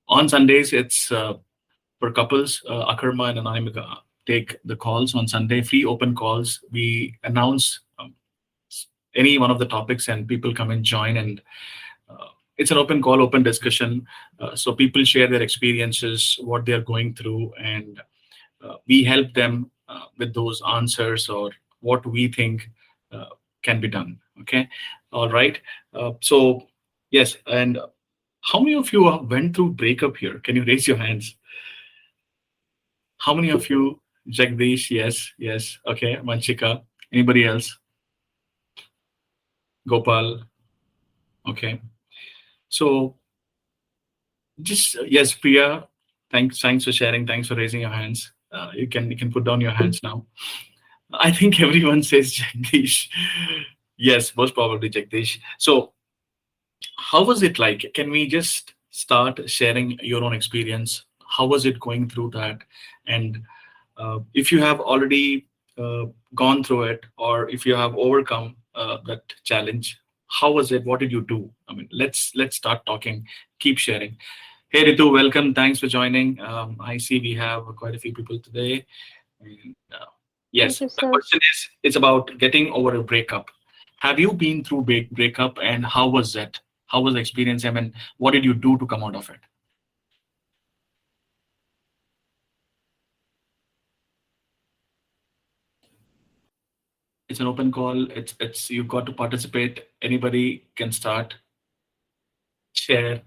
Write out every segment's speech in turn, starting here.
On Sundays, it's for couples. Akarma and Anamika take the calls on Sunday, free open calls. We announce any one of the topics, and people come and join. And it's an open call, open discussion. So people share their experiences, what they are going through, and we help them with those answers or what we think uh, can be done. Okay, all right. So yes, and how many of you went through breakup here? Can you raise your hands? How many of you, Jagdish? Yes, yes. Okay, Manchika. Anybody else? Gopal. Okay. So just yes, Priya. Thanks for sharing. Thanks for raising your hands. You can put down your hands now. I think everyone says Jagdish. Yes, most probably Jagdish. So how was it like? Can we just start sharing your own experience? How was it going through that? And if you have already uh, gone through it, or if you have overcome that challenge, how was it? What did you do? I mean, let's start talking. Keep sharing. Hey Ritu, welcome. Thanks for joining. I see we have quite a few people today. And, Thank yes, you, the sir. question is, it's about getting over a breakup. Have you been through breakup, and how was that? How was the experience? I mean, what did you do to come out of it? It's an open call. It's you've got to participate. Anybody can start, share.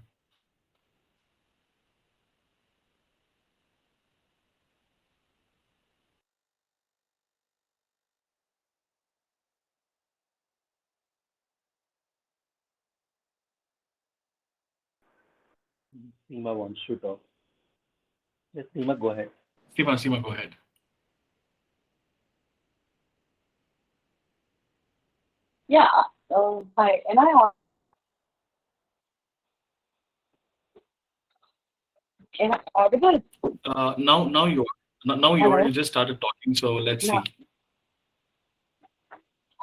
Seema wants to talk. Yes, Seema, go ahead. Sima, go ahead. Yeah. Hi. Am I on? Am I audible? Now you Hello. just started talking. So let's No. see.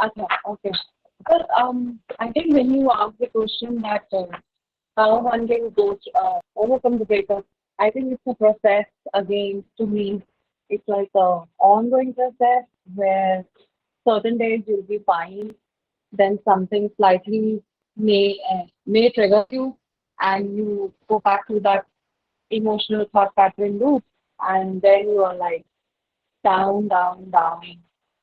Okay. Okay. Well, I think when you ask the question that how one can overcome the breakup, I think it's a process. Again, to me, it's like a ongoing process where certain days you'll be fine, then something slightly may trigger you, and you go back to that emotional thought pattern loop, and then you are like down, down, down.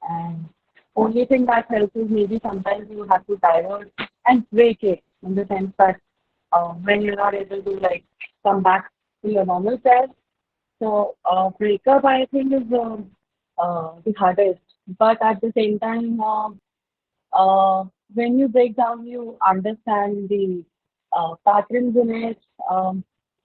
And only thing that helps is maybe sometimes you have to divert and break it in the sense that when you're not able to like come back to your normal self. So breakup, I think, is the hardest. But at the same time, when you break down, you understand the patterns in it.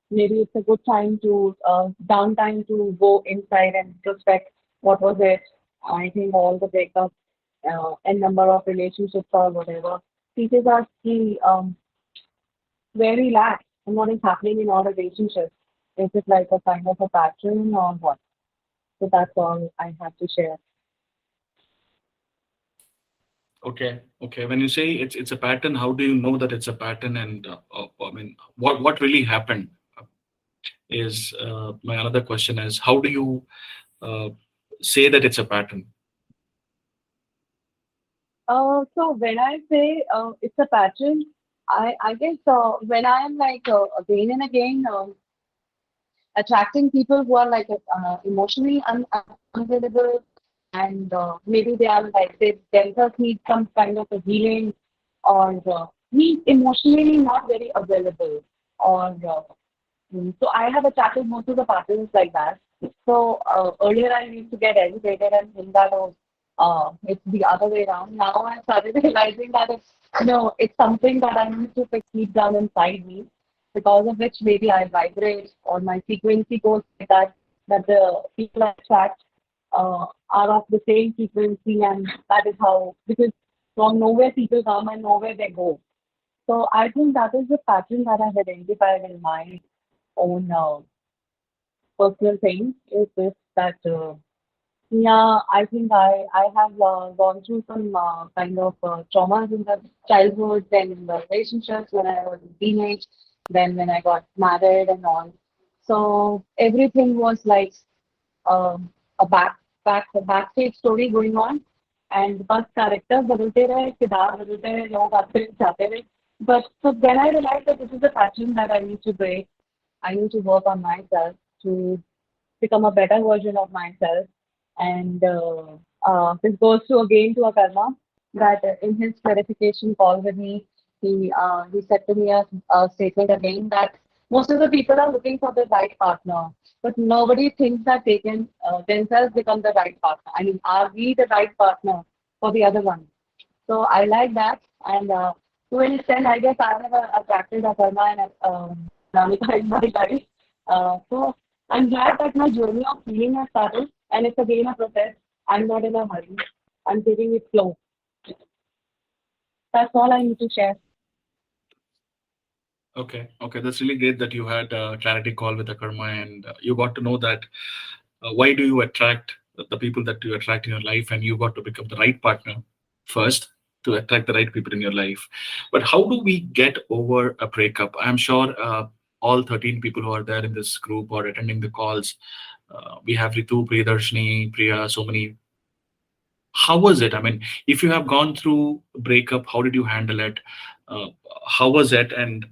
Maybe it's a good time to downtime to go inside and introspect what was it. I think all the breakups and number of relationships or whatever teaches us the where we lack and what is happening in our relationships. Is it like a kind of a pattern or what? So that's all I have to share. Okay, okay. When you say it's a pattern, how do you know that it's a pattern? And I mean, what really happened is my another question is, how do you uh, say that it's a pattern? So when I say it's a pattern, I guess when I am like again and again attracting people who are like emotionally unavailable, and maybe they are like they themselves need some kind of a healing, or need emotionally not very available, or so I have attracted most of the patterns like that. So earlier I used to get educated and think that it's the other way around. Now I started realizing that it's no, it's something that I need to fix deep down inside me, because of which maybe I vibrate or my frequency goes like that. That the people I attract are of the same frequency, and that is how, because from nowhere people come and nowhere they go. So I think that is the pattern that I've identified in my own personal thing, is this that yeah, I think I have gone through some kind of traumas in the childhood, then in the relationships when I was in teenage, then when I got married and all. So everything was like a backstage story going on, and bus characters बदलते रहे, किरदार बदलते रहे, लोग आते जाते रहे. But so then I realized that this is a pattern that I need to break. I need to work on myself to become a better version of myself. And this goes to again to 𝗕𝗹𝗿 that in his clarification call with me, he said to me a statement again that most of the people are looking for the right partner, but nobody thinks that they can themselves become the right partner. I mean, are we the right partner for the other one? So I like that, and to an extent, I guess I have attracted 𝗕𝗹𝗿 and Ramika in my life. So I'm glad that my journey of healing has started, and it's again a process. I'm not in a hurry. I'm taking it slow. That's all I need to share. Okay, that's really great that you had a clarity call with 𝗕𝗹𝗿, and you got to know that why do you attract the people that you attract in your life, and you got to become the right partner first to attract the right people in your life. But how do we get over a breakup? I'm sure all 13 people who are there in this group or attending the calls, we have Ritu, 𝗕𝗓𝗿, Priya, so many. How was it? I mean, if you have gone through a breakup, how did you handle it? Uh, how was it? And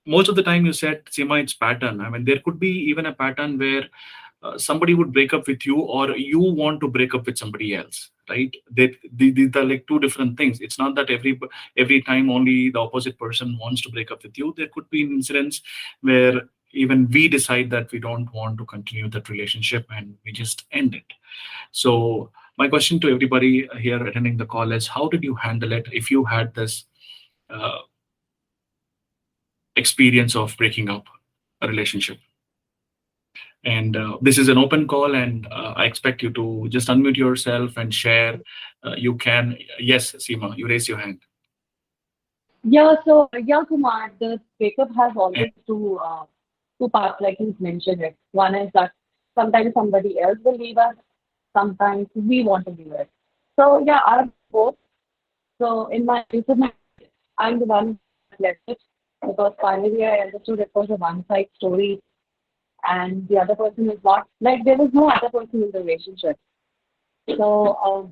most of the time you said, 𝗕𝗹, it's pattern. I mean, there could be even a pattern where somebody would break up with you, or you want to break up with somebody else, right? These are like two different things. It's not that every time only the opposite person wants to break up with you. There could be incidents where even we decide that we don't want to continue that relationship and we just end it. So my question to everybody here attending the call is, how did you handle it if you had this uh, experience of breaking up a relationship? And this is an open call, and I expect you to just unmute yourself and share. You can. Yes, 𝗕𝗹, you raise your hand. Yeah, so yeah, Kumar, the breakup has And always two parts, like you mentioned it. One is that sometimes somebody else will leave us, sometimes we want to leave it. So yeah, I'm both. So in my case, I'm the one who left it because finally I understood it was a one-side story, and the other person is not, like, there was no other person in the relationship. So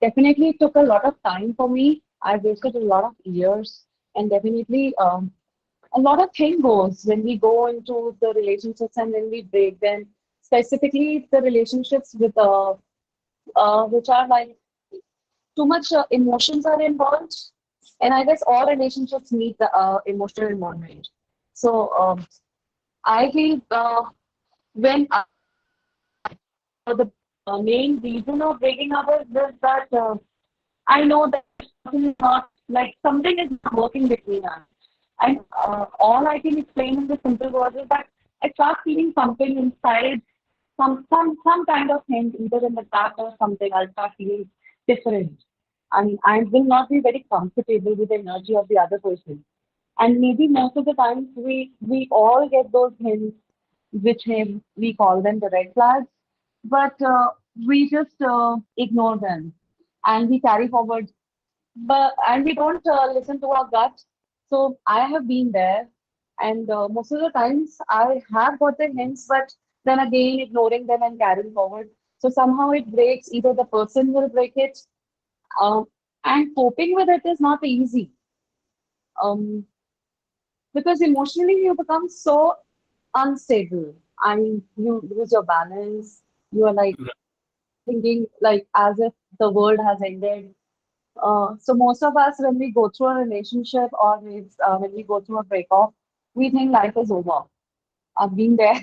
definitely it took a lot of time for me. I wasted a lot of years, and definitely a lot of thing goes when we go into the relationships and when we break them. Specifically, the relationships with which are like too much emotions are involved, and I guess all relationships need the emotional involvement. So I feel when the main reason of breaking up is this, that I know that something is not, like, something is not working between us. And all I can explain in the simple words is that I start feeling something inside, some kind of hint, either in the gut or something. I'll start feeling different. I mean, I will not be very comfortable with the energy of the other person. And maybe most of the times we all get those hints, which we call them the red flags, but we just ignore them and we carry forward, but and we don't listen to our gut. So I have been there, and most of the times I have got the hints, but then again ignoring them and carrying forward. So somehow it breaks. Either the person will break it, um, and coping with it is not easy, um, because emotionally you become so unstable. I mean, you lose your balance. You are like thinking like as if the world has ended. So most of us, when we go through a relationship or when we go through a breakup, we think life is over. I've been there.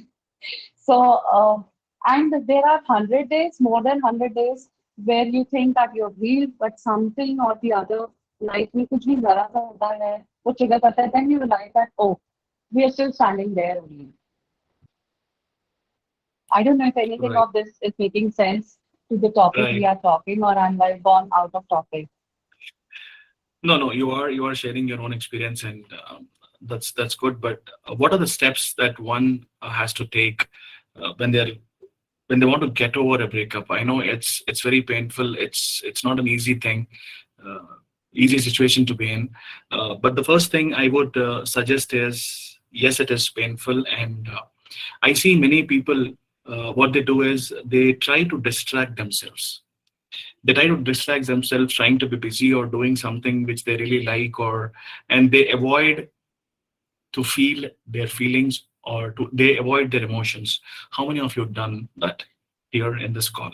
So and there are 100 days, more than 100 days, where you think that you're healed, but something or the other, life में कुछ भी जरा सा होता है, वो trigger करता है, then you realize that, oh, we are still standing there only. I don't know if anything right, of this is making sense to the topic we right. are talking, or I'm like gone out of topic. No, you are sharing your own experience, and that's good. But what are the steps that one has to take when they want to get over a breakup? I know it's very painful. It's not an easy thing, uh, easy situation to be in. But the first thing I would suggest is, yes, it is painful, and I see many people, what they do is they try to distract themselves. They try to distract themselves trying to be busy or doing something which they really like, or and they avoid to feel their feelings, or they avoid their emotions. How many of you have done that here in this call?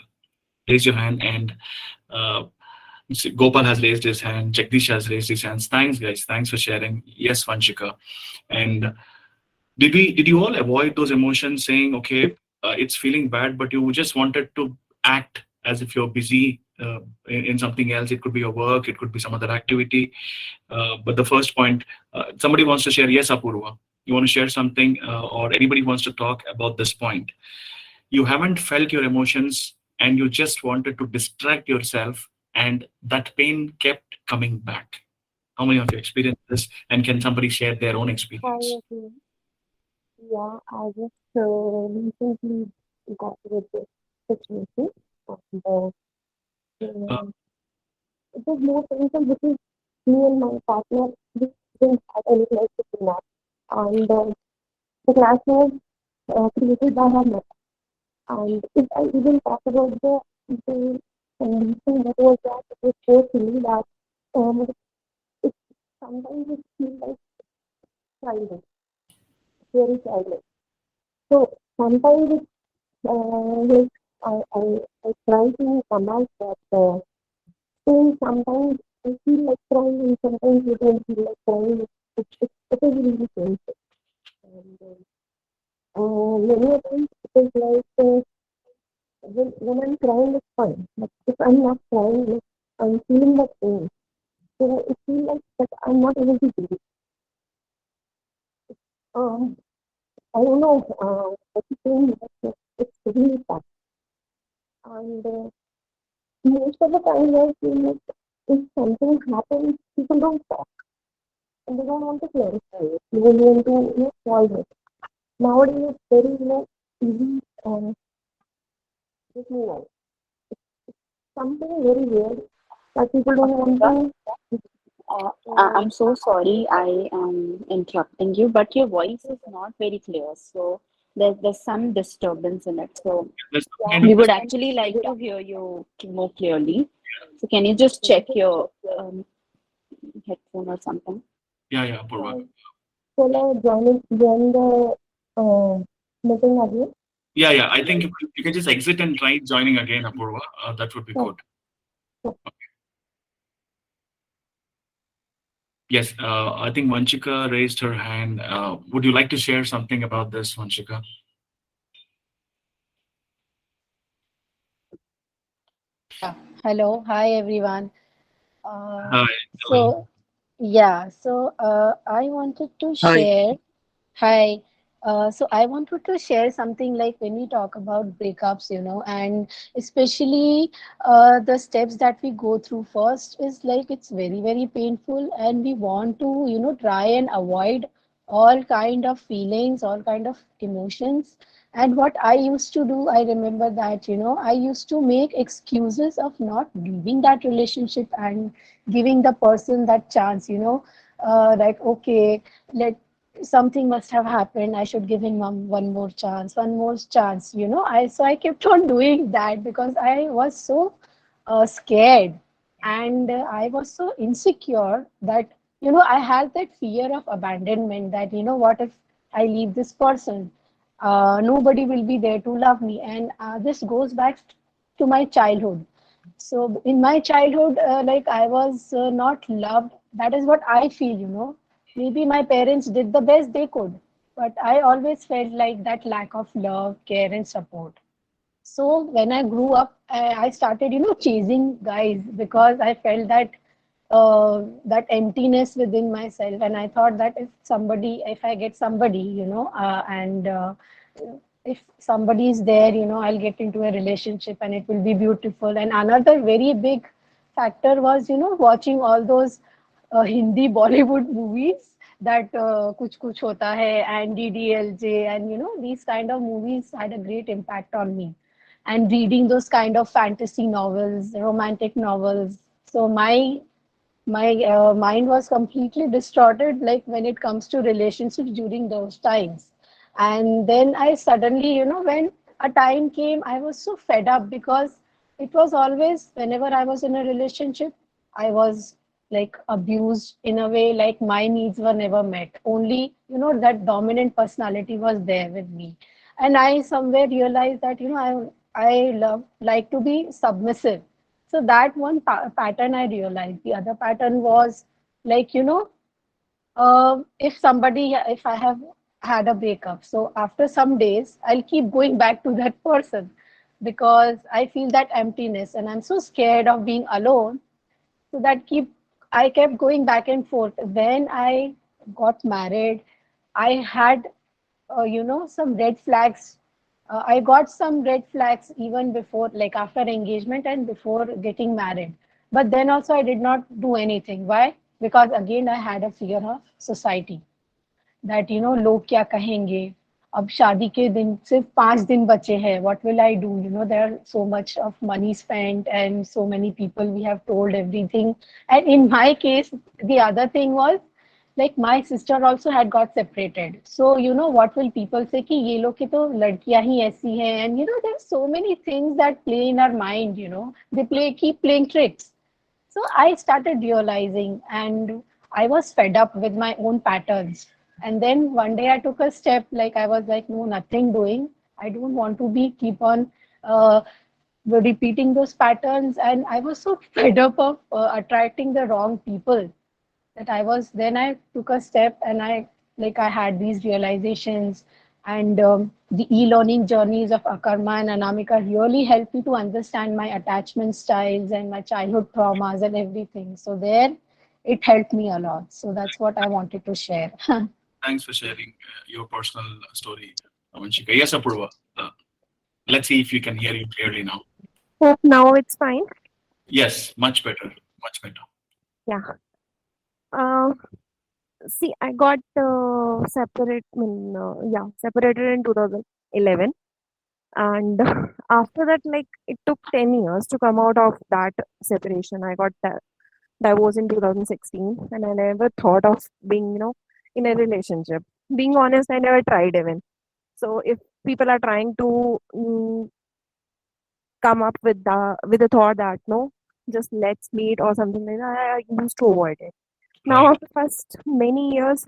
Raise your hand. And uh, Gopal has raised his hand. Jagdish has raised his hands. Thanks, guys. Thanks for sharing. Yes, Vanshika. And did you all avoid those emotions, saying, okay, it's feeling bad, but you just wanted to act as if you're busy in something else? It could be your work, it could be some other activity. But the first point, somebody wants to share. Yes, Apurva, you want to share something, or anybody wants to talk about this point? You haven't felt your emotions and you just wanted to distract yourself, and that pain kept coming back. How many of you experienced this? And can somebody share their own Hi, experience? everyone. Yeah, I just recently got with this situation, and Uh, it was more painful because me and my partner we didn't have any place to clash, and the clash was created by her mother. And if I even talk about the condition that was that, it was so silly that it sometimes it feels like childhood, very childish. So sometimes like I, I try to come out that still sometimes I feel like crying and sometimes you don't feel like crying. It is really painful. And many a times it is like when I'm crying it's fine. But if I'm not crying, like, I'm feeling that pain. So it feels like that I'm not able to breathe. Um, I don't know what to say, but it's really tough. And most of the time I feel like if something happens, people don't talk and they don't want to clarify it. They don't want to solve it. Nowadays it's very easy just move on. Something very weird that people don't want to I'm so sorry I am interrupting you, but your voice is not very clear. So there's some disturbance in it. So there's some yeah, kind we of would actually like to hear you more clearly. So can you just check your headphone or something? yeah, Apurva. shall I join the uh, meeting again? Yeah. I think you can just exit and try joining again, Apurva. That would be Sure, good. sure. Yes, I think Vanchika raised her hand. Would you like to share something about this, Vanchika? Hello, hi everyone. Uh, Hi. Hello. so I wanted to Hi. share. Hi. So I wanted to share something like when we talk about breakups, and especially the steps that we go through first is like it's very, very painful, and we want to, try and avoid all kind of feelings, all kind of emotions. And what I used to do, I remember that, I used to make excuses of not leaving that relationship and giving the person that chance, like, okay, let something must have happened. I should give him one more chance, one more chance. I kept on doing that because I was so scared, and I was so insecure that I had that fear of abandonment. That what if I leave this person? Nobody will be there to love me, and this goes back to my childhood. So in my childhood, like I was not loved. That is what I feel. Maybe my parents did the best they could, but I always felt like that lack of love, care, and support. So when I grew up, I started, chasing guys because I felt that emptiness within myself, and I thought that if I get somebody, and if somebody is there, I'll get into a relationship and it will be beautiful. And another very big factor was, watching all those Hindi Bollywood movies that Kuch Kuch Hota Hai and DDLJ, and these kind of movies had a great impact on me. And reading those kind of fantasy novels, romantic novels. So my mind was completely distorted, like when it comes to relationships during those times. And then I suddenly, when a time came, I was so fed up because it was always, whenever I was in a relationship, I was like abused in a way, like my needs were never met. Only, that dominant personality was there with me. And I somewhere realized that, I like to be submissive. So that one pattern I realized. The other pattern was like, if I have had a breakup, so after some days, I'll keep going back to that person because I feel that emptiness and I'm so scared of being alone. So I kept going back and forth. When I got married, I had, some red flags. I got some red flags even before, like after engagement and before getting married. But then also I did not do anything. Why? Because again, I had a fear of society that लोग क्या कहेंगे अब शादी के दिन सिर्फ 5 दिन बचे हैं what will I do, there are so much of money spent and so many people we have told everything. And in my case, the other thing was like my sister also had got separated, so what will people say कि ये लोग की तो लड़कियां ही ऐसी हैं, and there are so many things that play in our mind, they keep playing tricks. So I started realizing, and I was fed up with my own patterns. And then one day I took a step, like I was like, no, nothing doing. I don't want to keep on repeating those patterns. And I was so fed up of attracting the wrong people that then I took a step and I had these realizations, and the e-learning journeys of Akarma and Anamika really helped me to understand my attachment styles and my childhood traumas and everything. So there, it helped me a lot. So that's what I wanted to share. Thanks for sharing your personal story, Vanshika. Yes, Apurva. Let's see if you can hear you clearly now. Hope now it's fine. Yes, much better. Much better. Yeah. See, I got separated in 2011, and after that, like it took 10 years to come out of that separation. I got divorced in 2016, and I never thought of being, in a relationship. Being honest, I never tried even. So if people are trying to come up with the thought that no, just let's meet or something like that, I used to avoid it. Now, Right. after first many years,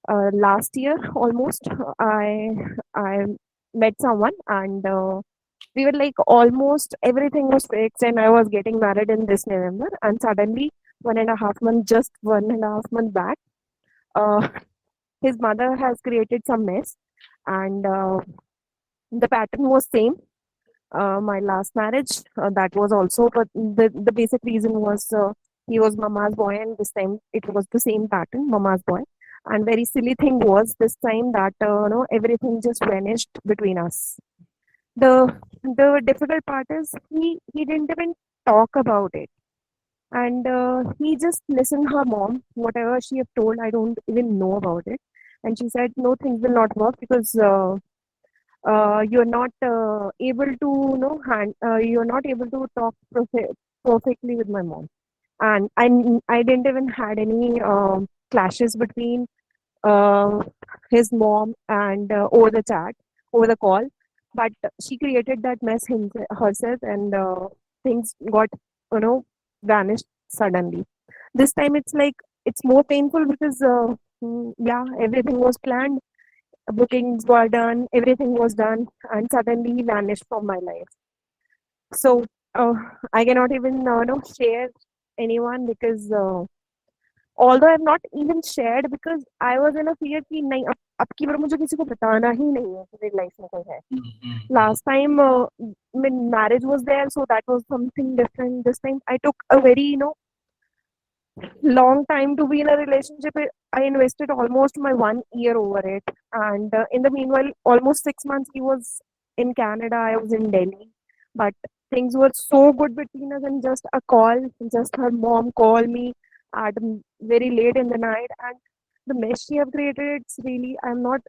last year almost, I met someone, and we were like almost everything was fixed, and I was getting married in this November, and suddenly 1.5 months, just 1.5 months back, uh, his mother has created some mess, and the pattern was same. My last marriage, that was also, but the basic reason was he was mama's boy, and this time it was the same pattern, mama's boy. And very silly thing was this time that everything just vanished between us. The difficult part is he didn't even talk about it, and he just listened her mom whatever she have told. I don't even know about it, and she said no, things will not work because you're not able to you're not able to talk perfectly with my mom. And I didn't even had any clashes between uh, his mom and over the chat, over the call, but she created that mess herself, and things got vanished suddenly. This time it's like it's more painful because yeah, everything was planned, bookings were done, everything was done, and suddenly vanished from my life. So uh, I cannot even share anyone because although I've not even shared because I was in a fear कि नहीं अब की बार मुझे किसी को बताना ही नहीं है कि मेरी लाइफ में कोई है. Last time when marriage was there, so that was something different. This time I took a very long time to be in a relationship. I invested almost my 1 year over it, and in the meanwhile, almost 6 months he was in Canada, I was in Delhi, but things were so good between us, and just a call, just her mom called me at very late in the night, and the mess she have created, it's really I'm not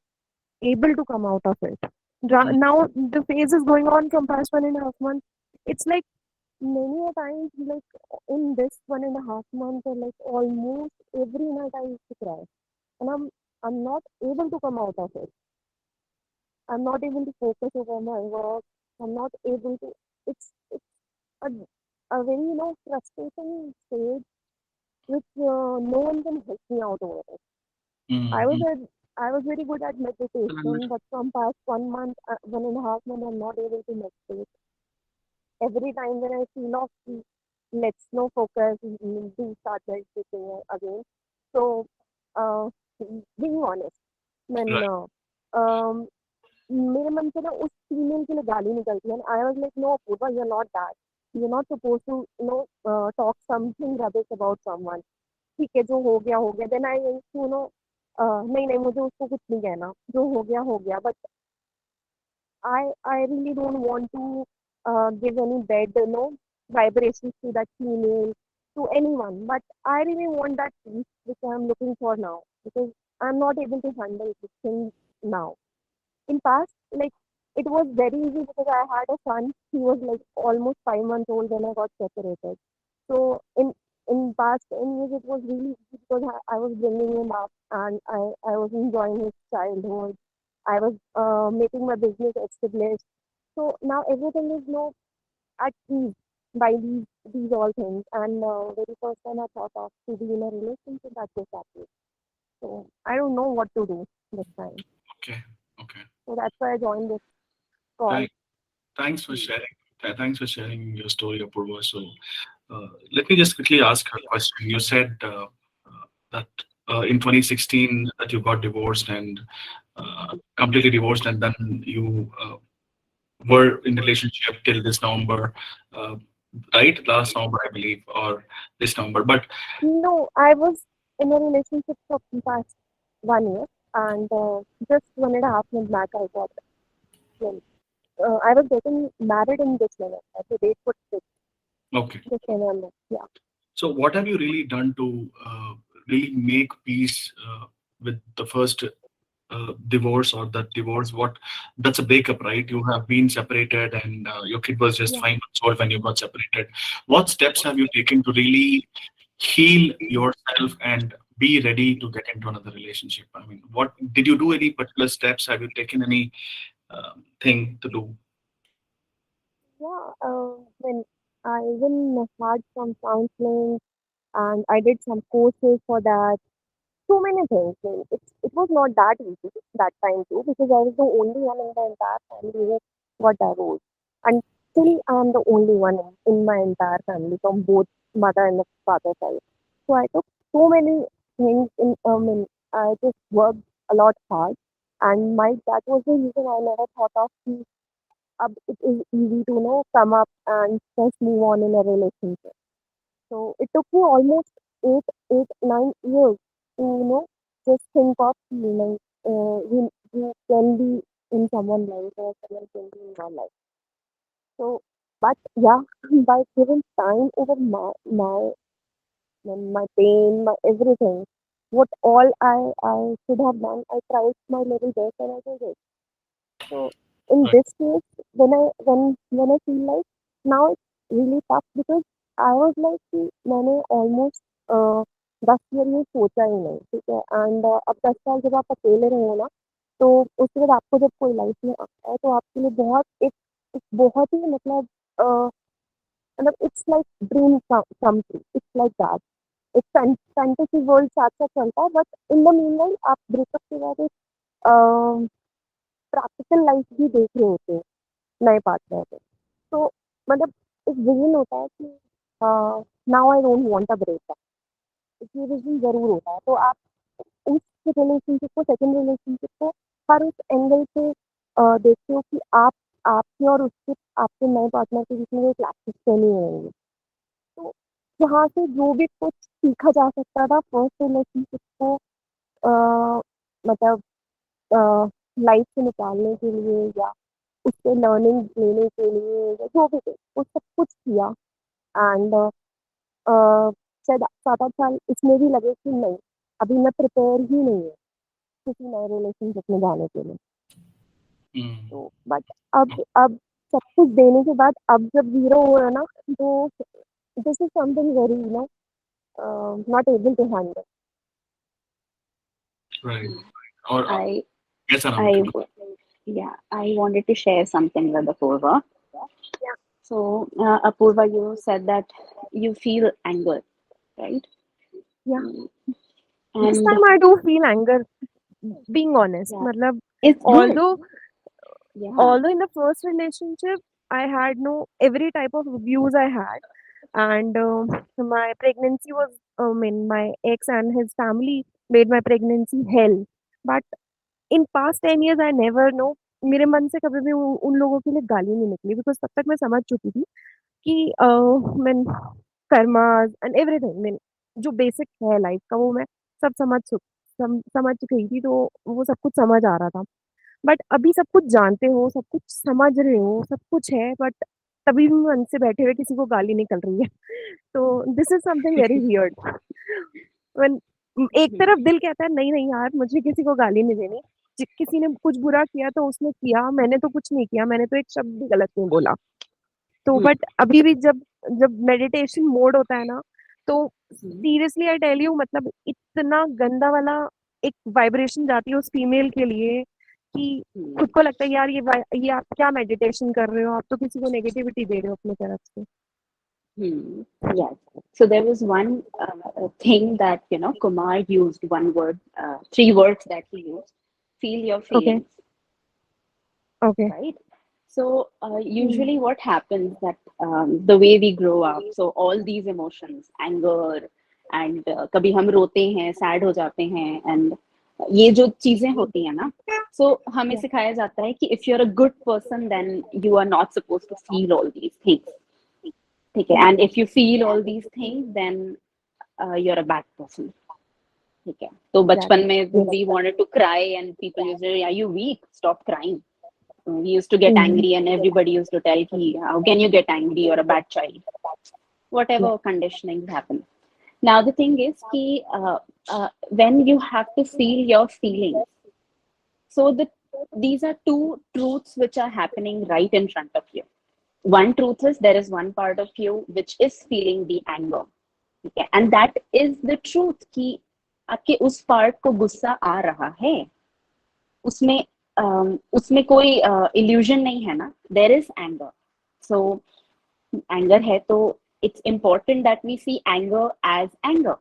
able to come out of it. Now the phase is going on from past 1.5 months. It's like many a times, like in this 1.5 months, or like almost every night I used to cry. And I'm not able to come out of it. I'm not able to focus over my work. I'm not able to. It's a very frustration stage which no one can help me out over it. I was Mm-hmm. at I was very good at meditation, but from past 1 month, 1.5 months, I'm not able to meditate. Every time when I feel off, let's no focus, do start meditating again. So, uh, being honest, when Right. um, मेरे मन से ना उस female के लिए गाली निकलती है, I was like no Apoorva, you are not that, you are not suppose to talk something rubbish about someone. ठीक है, जो हो गया, देन आई यू नो नहीं नहीं, मुझे उसको कुछ नहीं कहना, जो हो गया, but I really don't want to give any bad, vibrations to that female, to anyone. But I really want that peace which I'm looking for now, because I'm not able to handle this thing now. In past, like, it was very easy because I had a son. He was like almost 5 months old when I got separated. So in past 10 years, it was really easy because I was bringing him up, and I was enjoying his childhood. I was making my business established. So now everything is at ease by these all things. And very first time I thought of to be in a relationship, that just happened. So I don't know what to do this time. Okay. Okay. So that's why I joined this call. Thank, thanks for sharing. Thanks for sharing your story, Apurva. So, let me just quickly ask a question. You said that in 2016 that you got divorced and completely divorced, and then you were in relationship till this November, uh, right? Last November, I believe, or this November. But No, I was in a relationship for the past 1 year, and just 1.5 months back I got well, I was getting married in this November. The date was fixed okay. this November. Yeah. So, what have you really done to really make peace with the first divorce or that divorce? What that's a breakup, right? You have been separated, and your kid was just Yeah. 5 months old when you got separated. What steps have you taken to really heal yourself and be ready to get into another relationship? I mean, what did you do? Any particular steps? Have you taken any thing to do? Yeah, when I even had some counseling, and I did some courses for that. So many things. It was not that easy that time too, because I was the only one in the entire family who got divorced. And still I'm the only one in my entire family from both mother and the father side. So I took so many things I just worked a lot hard, and my that was the reason I never thought of it is easy to come up and just move on in a relationship. So it took me almost 9 years to just think of you can be in someone's life or someone can be in your life. So, but yeah, by giving time over my pain, my everything, what all I should have done, I tried my level best and I did it. So in Right. this case, when I feel like now it's really tough, because I was like कि मैंने almost 10 year ये सोचा ही नहीं, ठीक है, and अब 10 साल जब आप अकेले रहे हो ना, तो उसके बाद आपको जब कोई लाइफ में आता है तो आपके लिए एक बहुत ही मतलब it's like dream come true, it's like that, एक फैंटेसी वर्ल्ड साथ साथ चलता है, but in the mean while आप ब्रेकअप के बाद एक प्रैक्टिकल लाइफ भी देख रहे होते हैं नए पार्टनर पे। तो मतलब एक विजन होता है कि now I don't want a breakup, ये विजन ज़रूर होता है। तो आप उस रिलेशनशिप को, सेकंड रिलेशनशिप को हर उस एंगल से देखते हो कि आप आपके और उसके आपके नए पार्टनर के बीच में कोई क्लैशेस तो नहीं होंगे। तो यहाँ से जो भी कुछ सीखा जा सकता था फर्स्ट रिलेशनशिप को अ, मतलब लाइफ से निकालने के लिए, या उससे लर्निंग लेने के लिए, या जो भी थे, वो सब कुछ किया। एंड शायद 7-8 साल इसमें भी लगे कि नहीं, अभी मैं प्रिपेयर ही नहीं हूँ किसी नए रिलेशनशिप में जाने के लिए। Mm. तो बट अब सब कुछ देने के बाद अब जब ज़ीरो हो रहा है ना, तो this is something very not able to handle. Right. Or I yes, I Anamika. I wanted to share something with Apurva. So, Apurva, you said that you feel anger, right? Yeah. Mm. This And time I do feel anger, being honest. yeah, Matlab, it's good. although Yeah. although in the first relationship I had no every type of abuse I had, and my pregnancy was my ex and his family made my pregnancy hell. But in past 10 years I never know, मेरे मन से कभी भी उन लोगों के लिए गाली नहीं निकली, बिकॉज तब तक मैं समझ चुकी थी कि मैं कर्मास एंड एवरीथिंग, मैं जो बेसिक है लाइफ का वो मैं सब समझ गई थी, तो वो सब कुछ समझ आ रहा था। बट अभी सब कुछ जानते हो, सब कुछ समझ रहे हो, सब कुछ है, बट तभी भी मन से बैठे हुए किसी को गाली निकल रही है। तो this is something very weird. When एक तरफ दिल कहता है नहीं नहीं यार मुझे किसी को गाली नहीं देनी, किसी ने कुछ बुरा किया तो उसने किया, मैंने तो कुछ नहीं किया, मैंने तो एक शब्द भी गलत नहीं बोला। तो Hmm. बट अभी भी जब जब मेडिटेशन मोड होता है ना, तो Hmm. Seriously I tell you, मतलब इतना गंदा वाला एक वाइब्रेशन जाती है उस फीमेल के लिए कि Hmm. खुद को लगता है यार ये आप क्या मेडिटेशन कर रहे हो, आप तो किसी को नेगेटिविटी दे रहे हो अपने तरफ से। Hmm. Yes. So there was one thing that Kumar used one word, three words that he used. Feel your okay feelings, okay right? So usually what happens that the way we grow up, so all these emotions, anger, and कभी हम रोते हैं, sad हो जाते हैं, and ये जो चीजें होती हैं ना, so हमें सिखाया जाता है कि if you're a good person, then you are not supposed to feel all these things. ठीक है, and if you feel all these things, then you're a bad person. ठीक है, तो बचपन में we wanted to cry and people used to say, are you weak? Stop crying. We used to get angry and everybody used to tell ki, how can you get angry? You're a bad child. Whatever conditioning happen. Now the thing is ki, when you have to feel your feelings, so these are two truths which are happening right in front of you. One truth is there is one part of you which is feeling the anger. Okay? And that is the truth कि आपके उस part को गुस्सा आ रहा है, उसमें उसमें कोई illusion नहीं है ना, there is anger. So anger है तो it's important that we see anger as anger.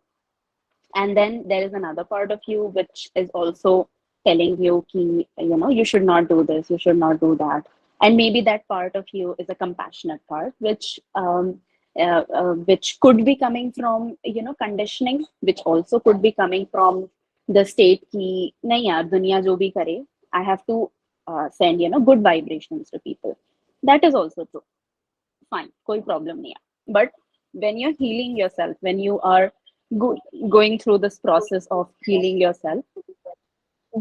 And then there is another part of you which is also telling you ki, you should not do this, you should not do that. And maybe that part of you is a compassionate part which could be coming from conditioning, which also could be coming from the state ki nahi yaar duniya jo bhi kare, I have to send good vibrations to people. That is also true. Fine, koi problem nahi hai. But when you're healing yourself, when you are going through this process of healing yourself,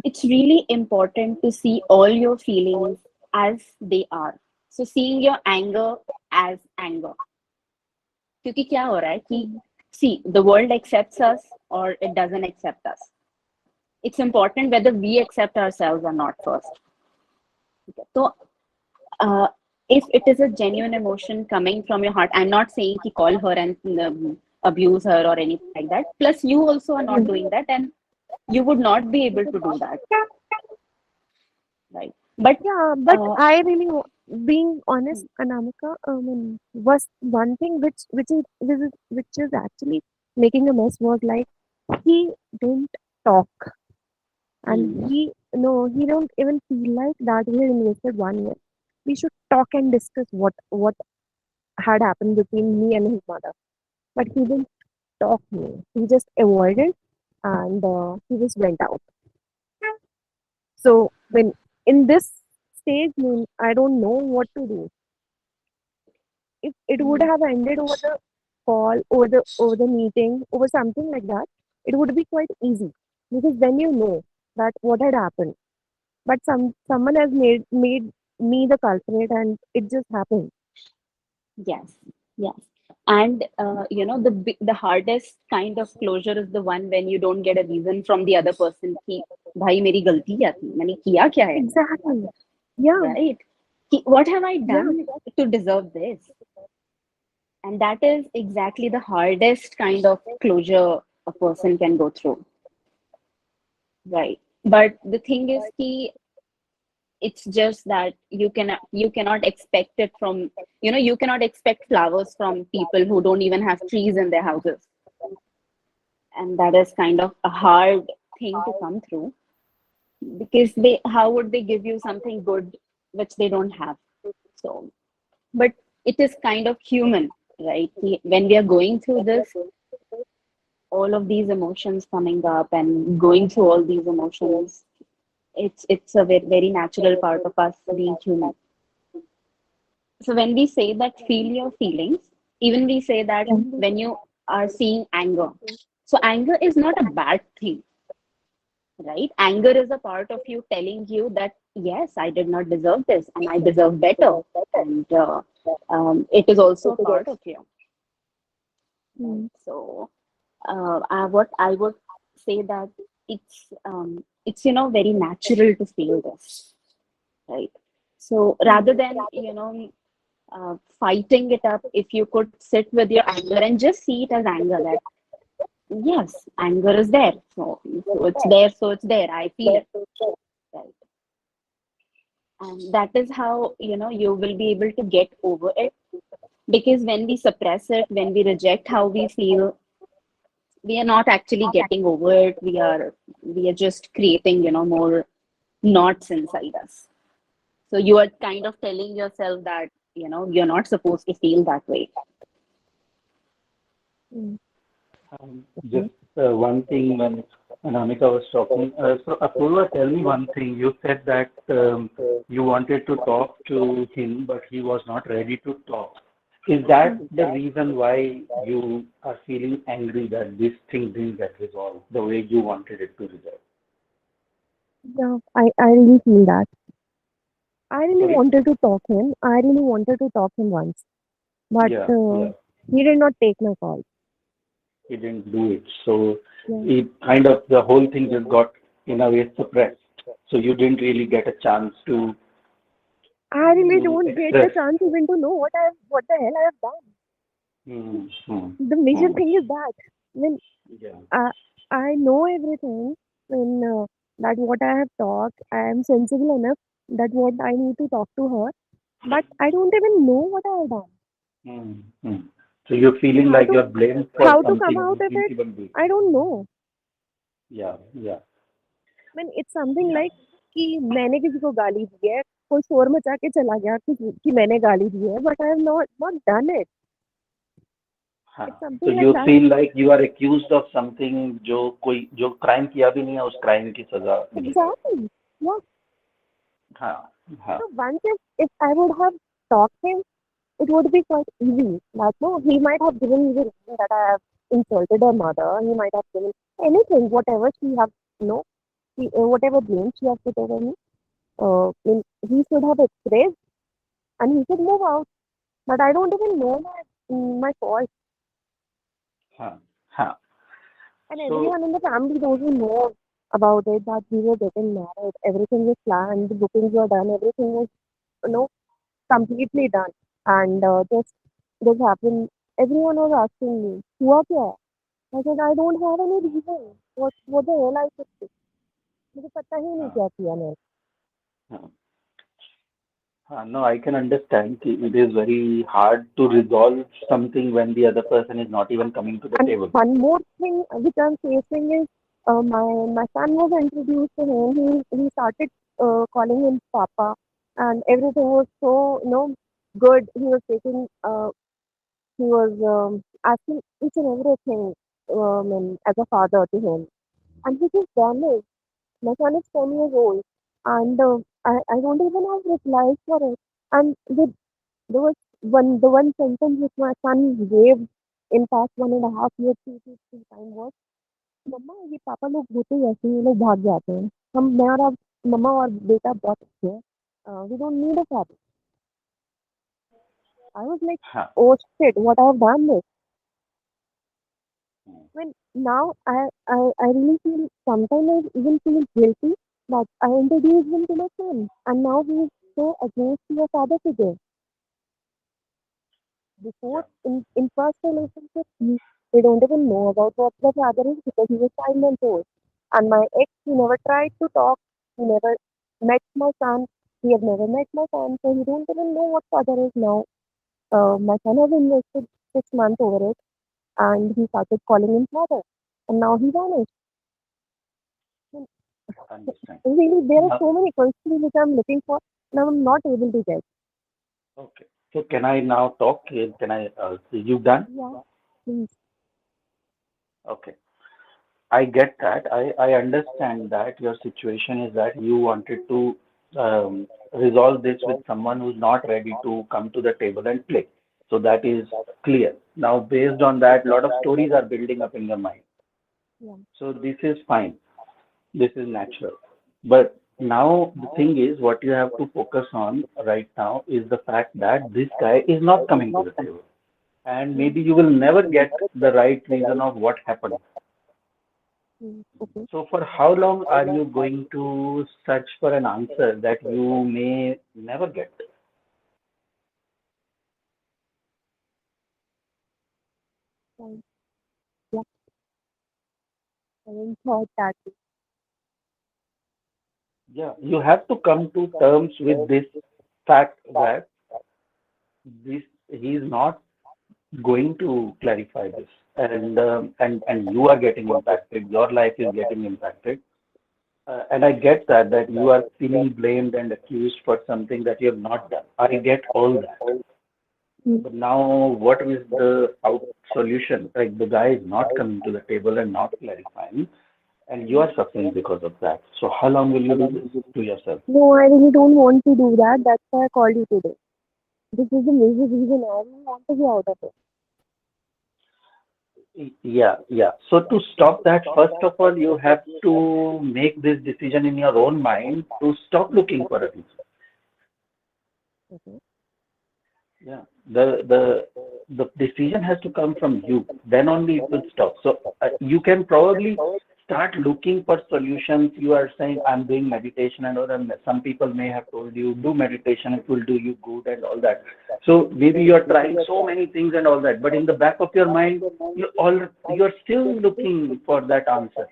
it's really important to see all your feelings as they are. So seeing your anger as anger. क्योंकि क्या हो रहा है कि see, the world accepts us or it doesn't accept us. It's important whether we accept ourselves or not first. Okay. So if it is a genuine emotion coming from your heart, I'm not saying to call her and abuse her or anything like that. Plus, you also are not doing that, and you would not be able to do that, right? But but I really being honest, Anamika, was one thing which is actually making a mess was like he didn't talk, and he don't even feel like that we had invested 1 year. We should talk and discuss what had happened between me and his mother. But he didn't talk me. He just avoided, and he just went out. So when in this stage, I don't know what to do. If it would have ended over the call, over the meeting, over something like that, it would be quite easy, because then you know that what had happened. But someone has made me the culprit, and it just happened. yes, yes. And the hardest kind of closure is the one when you don't get a reason from the other person कि भाई मेरी गलती क्या थी, मैंने किया क्या है, Exactly. Yeah. right? What have I Yeah. done to deserve this? And that is exactly the hardest kind of closure a person can go through. right? But the thing is it's just that you cannot expect it from, you cannot expect flowers from people who don't even have trees in their houses, and that is kind of a hard thing to come through, because they how would they give you something good which they don't have? So, but it is kind of human, right? When we are going through this, all of these emotions coming up and going through all these emotions, it's a very, very natural part of us being human. So when we say that feel your feelings, even we say that when you are seeing anger, so anger is not a bad thing, right? Anger is a part of you telling you that yes, I did not deserve this and I deserve better, and it is also a part of you, right? So what I would say that it's very natural to feel this, right? So rather than fighting it up, if you could sit with your anger and just see it as anger, that yes, anger is there, so it's there, so it's there, I feel it, right? And that is how you will be able to get over it, because when we suppress it, when we reject how we feel, we are not actually getting over it, we are just creating more knots inside us. So you are kind of telling yourself that you're not supposed to feel that way. Just one thing when Anamika was talking. So Apurva, tell me one thing. You said that you wanted to talk to him, but he was not ready to talk. Is that the reason why you are feeling angry that this thing didn't get resolved the way you wanted it to resolve? Yeah, I really feel that. I really Sorry? wanted to talk him. I really wanted to talk him once, but Yeah, yeah. he did not take my call. He didn't do it. So Yeah. it kind of the whole thing just got in a way suppressed. So you didn't really get a chance to I really don't get the express. chance even to know what the hell I have done. Hmm, hmm, The major hmm. thing is that when Yeah. I I know everything, when that what I have talked, I am sensible enough that what I need to talk to her, but I don't even know what I have done. Hmm, hmm. So you're And feeling like you're blamed for how to come something out you of didn't it, even do. I don't know. Yeah, yeah, When it's something like कि मैंने किसी को गाली दी है, कोई शोर मचा के चला गया कि मैंने गाली दी है, but I have not done it. हाँ. It's So something like you that. feel like you are accused of something जो crime किया भी नहीं है उस crime की सजा मिल रहा है. Exactly. Yeah. हाँ, हाँ. So once if I would have talked him, it would be quite easy. That no, he might have given me the reason that I have insulted her mother. He might have given anything, whatever she have, whatever blame she has put over me. He should have expressed and he should move out. But I don't even know my fault. हाँ, हाँ. And So everyone in the family doesn't know about it, that we were getting married. Everything was planned, the bookings were done, everything was, you know, completely done. And just this happened. Everyone was asking me, हुआ क्या है? I said, I don't have any reason. What the hell I should do? मुझे पता ही नहीं हाँ, क्या किया मैंने. हाँ. No, I can understand. It is very hard to resolve something when the other person is not even coming to the And table. one more thing which I'm facing is my son was introduced to him. He started calling him Papa, and everything was so good. He was taking he was asking each and everything as a father to him, and he just done it. My son is 10 years old, and I don't even have replies for it. And there was the one sentence which my son gave in past 1.5 years, two time was, मम्मा ये पापा लोग होते ही ऐसे ही, ये लोग भाग जाते हैं. हम मैं और आप मम्मा और बेटा बहुत अच्छे हैं. We don't need a father. I was like, हाँ. oh shit, what I have done this. When now I really feel, sometimes I even feel guilty that I introduced him to my son, and now he is so against your father figure. Before, in first relationship, they don't even know about what the father is because he was 5 months old. And my ex, he never tried to talk. He never met my son. He have never met my son, so he don't even know what father is now. My son has invested 6 months over it, and he started calling him father, and now he vanished. Understand. Really, there are Now, so many questions which I'm looking for, and I'm not able to get. okay. So can I now talk? Can I? You done? Yeah, please. Okay. I get that. I understand that your situation is that you wanted to resolve this with someone who's not ready to come to the table and play. So that is clear. Now, based on that, a lot of stories are building up in your mind. Yeah. So this is fine. This is natural. But now the thing is, what you have to focus on right now is the fact that this guy is not coming to the table. And maybe you will never get the right reason of what happened. Okay. So for how long are you going to search for an answer that you may never get? Fine. Yeah. I haven't thought that. Yeah, you have to come to terms with this fact that this he is not going to clarify this, and you are getting impacted. Your life is getting impacted, and I get that you are feeling blamed and accused for something that you have not done. I get all that. But now, what is the out solution? Like the guy is not coming to the table and not clarifying, and you are suffering because of that. So how long will you do this to yourself? No, I really don't want to do that. That's why I called you today. This is the major reason I really want to be out of it. Yeah, yeah. So to stop that, first of all, you have to make this decision in your own mind to stop looking for a reason. Okay. Yeah, the decision has to come from you. Then only it will stop. So you can probably start looking for solutions. You are saying I'm doing meditation, and all, and some people may have told you do meditation, it will do you good and all that. So maybe you are trying so many things and all that, but in the back of your mind, you're still looking for that answer.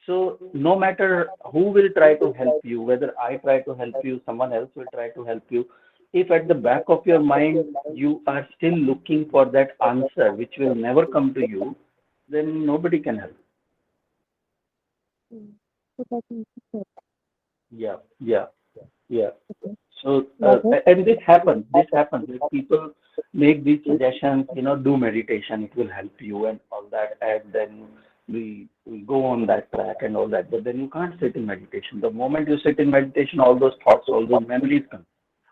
So no matter who will try to help you, whether I try to help you, someone else will try to help you, if at the back of your mind you are still looking for that answer which will never come to you, then nobody can help. So that is it. Yeah, yeah, yeah. Okay. So Got it. and this happens. This happens. Like people make these suggestions, do meditation, it will help you and all that, and then we go on that track and all that. But then you can't sit in meditation. The moment you sit in meditation, all those thoughts, all those memories come,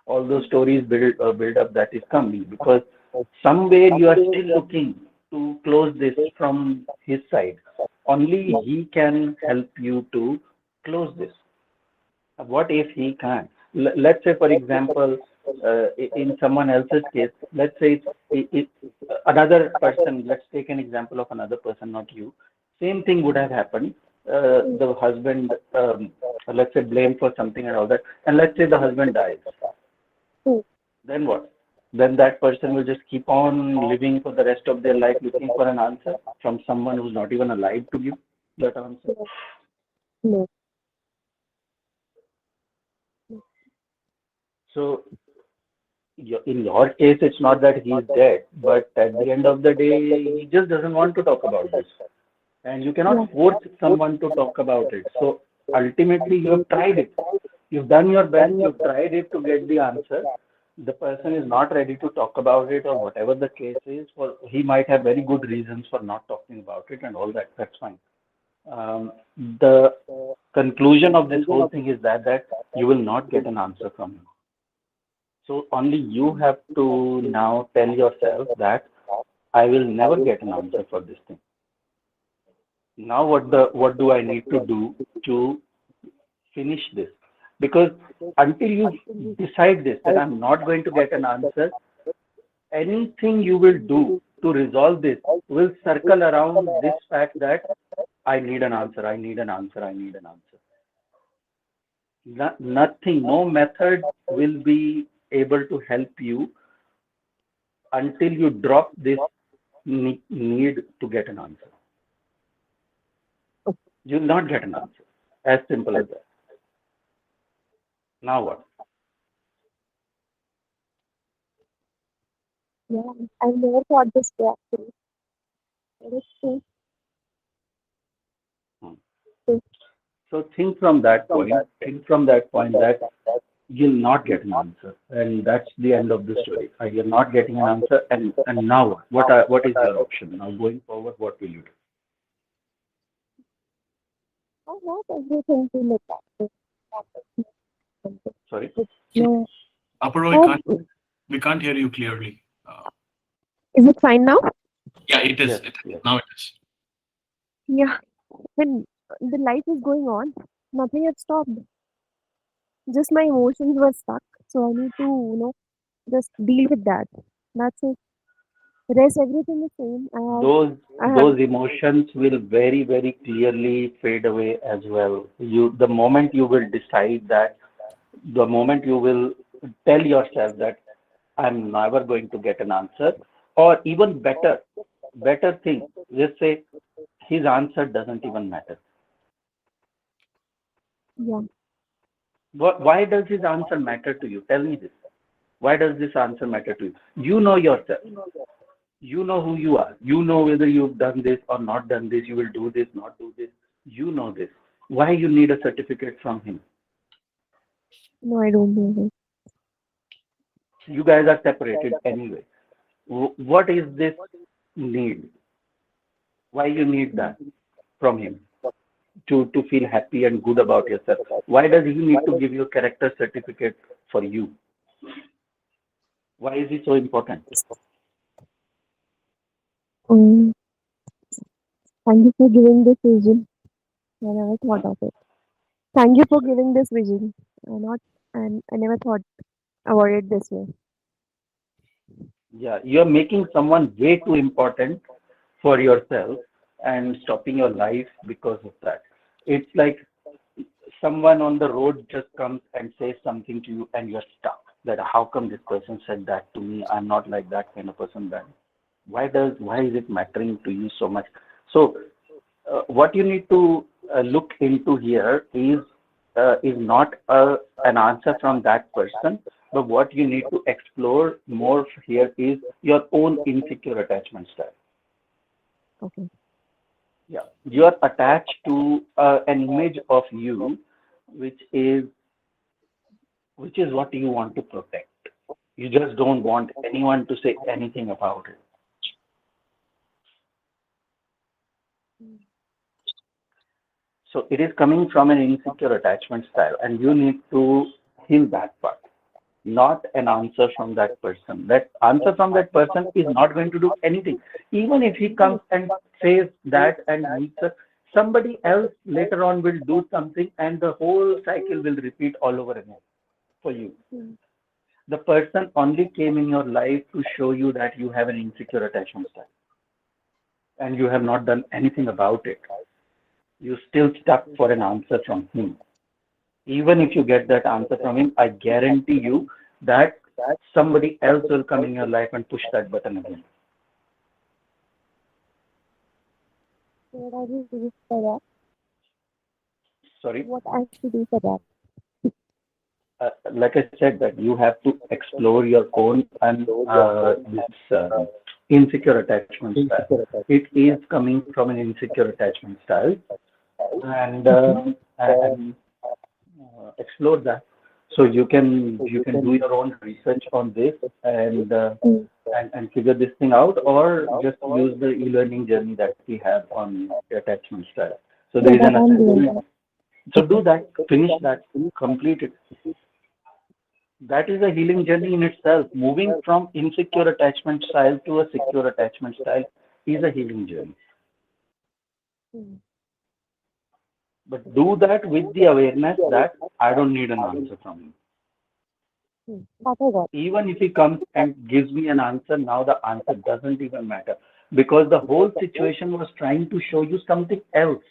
all those stories build up that is coming, because somewhere you are still looking to close this from his side. Only he can help you to close this. What if he can't? Let's say, for example, in someone else's case, let's say it's another person. Let's take an example of another person, not you. Same thing would have happened. The husband, let's say, blamed for something and all that, and let's say the husband dies. Hmm. Then what? Then that person will just keep on living for the rest of their life looking for an answer from someone who's not even alive to give that answer. No. So in your case, it's not that he's dead, but at the end of the day, he just doesn't want to talk about this. And you Yeah. cannot force someone to talk about it. So ultimately, you have tried it. You've done your best. You've tried it to get the answer. The person is not ready to talk about it, or whatever the case is. For he might have very good reasons for not talking about it, and all that. That's fine. The conclusion of this whole thing is that you will not get an answer from him. So only you have to now tell yourself that I will never get an answer for this thing. Now what do I need to do to finish this? Because until you decide this, that I'm not going to get an answer, anything you will do to resolve this will circle around this fact that I need an answer, I need an answer, I need an answer. Nothing, no method will be able to help you until you drop this need to get an answer. You'll not get an answer. As simple as that. Now what? Yeah, I never thought this way actually. It is true. So think from that point. Think from that point that you'll not get an answer, and that's the end of the story. You're not getting an answer, and now what is your option now going forward? What will you do? I not everything to look at. Sorry. No. 𝗕𝗹𝗿, Oh, we can't hear you clearly. is it fine now? Yeah, it is. Yes. Yes. Now it is. Yeah. When the life is going on, nothing had stopped. Just my emotions were stuck. So I need to, just deal with that. That's it. Rest everything is same. Those I have those emotions will very clearly fade away as well. The moment you will decide that, the moment you will tell yourself that I'm never going to get an answer, or even better thing, just say his answer doesn't even matter. yeah. Why does his answer matter to you? Tell me this. Why does this answer matter to you? You know yourself. You know who you are. You know whether you've done this or not done this. You will do this, not do this. You know this. Why you need a certificate from him? No, I don't know. You guys are separated anyway. What is this need? Why you need that from him to feel happy and good about yourself? Why does he need to give you a character certificate for you? Why is he so important? Um, Thank you for giving this vision. I never thought of it. Thank you for giving this vision. And I never thought about it this way. Yeah, you're making someone way too important for yourself and stopping your life because of that. It's like someone on the road just comes and says something to you and you're stuck. That how come this person said that to me? I'm not like that kind of person. Then why is it mattering to you so much? So what you need to look into here is not an answer from that person, but what you need to explore more here is your own insecure attachment style. Okay. Yeah, you are attached to an image of you, which is what you want to protect. You just don't want anyone to say anything about it. So it is coming from an insecure attachment style, and you need to heal that part, not an answer from that person. That answer from that person is not going to do anything. Even if he comes and says that and meets us, somebody else later on will do something, and the whole cycle will repeat all over again for you. The person only came in your life to show you that you have an insecure attachment style, and you have not done anything about it. You're still stuck for an answer from him. Even if you get that answer from him, I guarantee you that somebody else will come in your life and push that button again. What I will do for Sorry. that? What I have to do for that? Like I said, that you have to explore your own and this insecure attachment style. It is coming from an insecure attachment style, and explore that. So you can do your own research on this and figure this thing out, or just use the e-learning journey that we have on the attachment style. So there is an assessment. So do that, finish that, complete it. That is a healing journey in itself. Moving from insecure attachment style to a secure attachment style is a healing journey. But do that with the awareness that I don't need an answer from you. That I got. Even if he comes and gives me an answer, now the answer doesn't even matter, because the whole situation was trying to show you something else.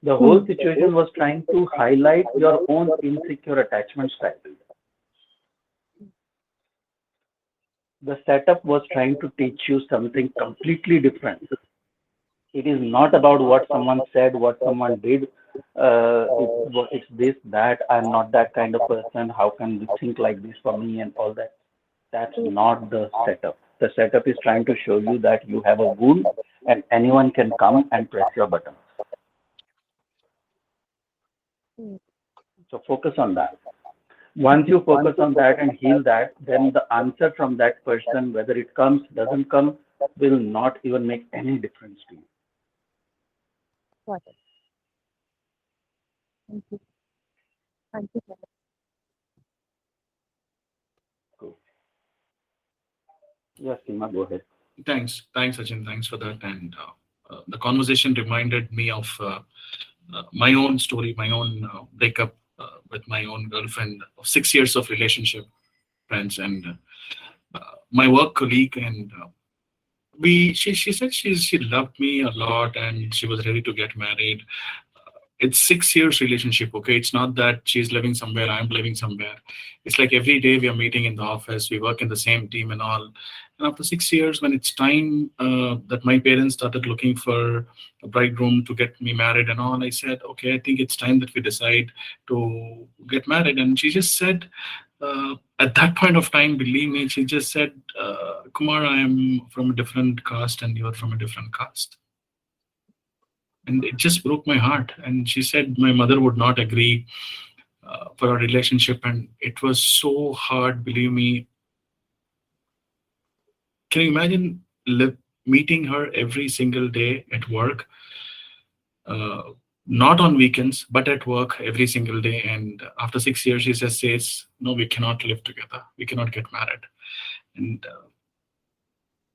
The whole situation was trying to highlight your own insecure attachment style. The setup was trying to teach you something completely different. It is not about what someone said, what someone did. It's this, that, I'm not that kind of person. How can you think like this for me and all that? That's not the setup. The setup is trying to show you that you have a wound and anyone can come and press your button. So focus on that. Once you focus on that and heal that, then the answer from that person, whether it comes, doesn't come, will not even make any difference to you. Got it. Thank you. Thank you, sir. Cool. Yes, Seema, go ahead. Thanks, Sachin. Thanks for that. And the conversation reminded me of my own story, my own breakup with my own girlfriend of 6 years of relationship, friends, and my work colleague. And she said she loved me a lot and she was ready to get married. It's 6 years relationship. Okay, it's not that she's living somewhere, I'm living somewhere. It's like every day we are meeting in the office, we work in the same team and all. And after 6 years, when it's time that my parents started looking for a bridegroom to get me married and all, I said, okay, I think it's time that we decide to get married. And she just said, at that point of time, believe me, she just said, Kumar, I am from a different caste and you're from a different caste. And it just broke my heart. And she said my mother would not agree for our relationship. And it was so hard, believe me. Can you imagine meeting her every single day at work? Not on weekends, but at work every single day. And after 6 years, she just says, no, we cannot live together. We cannot get married. And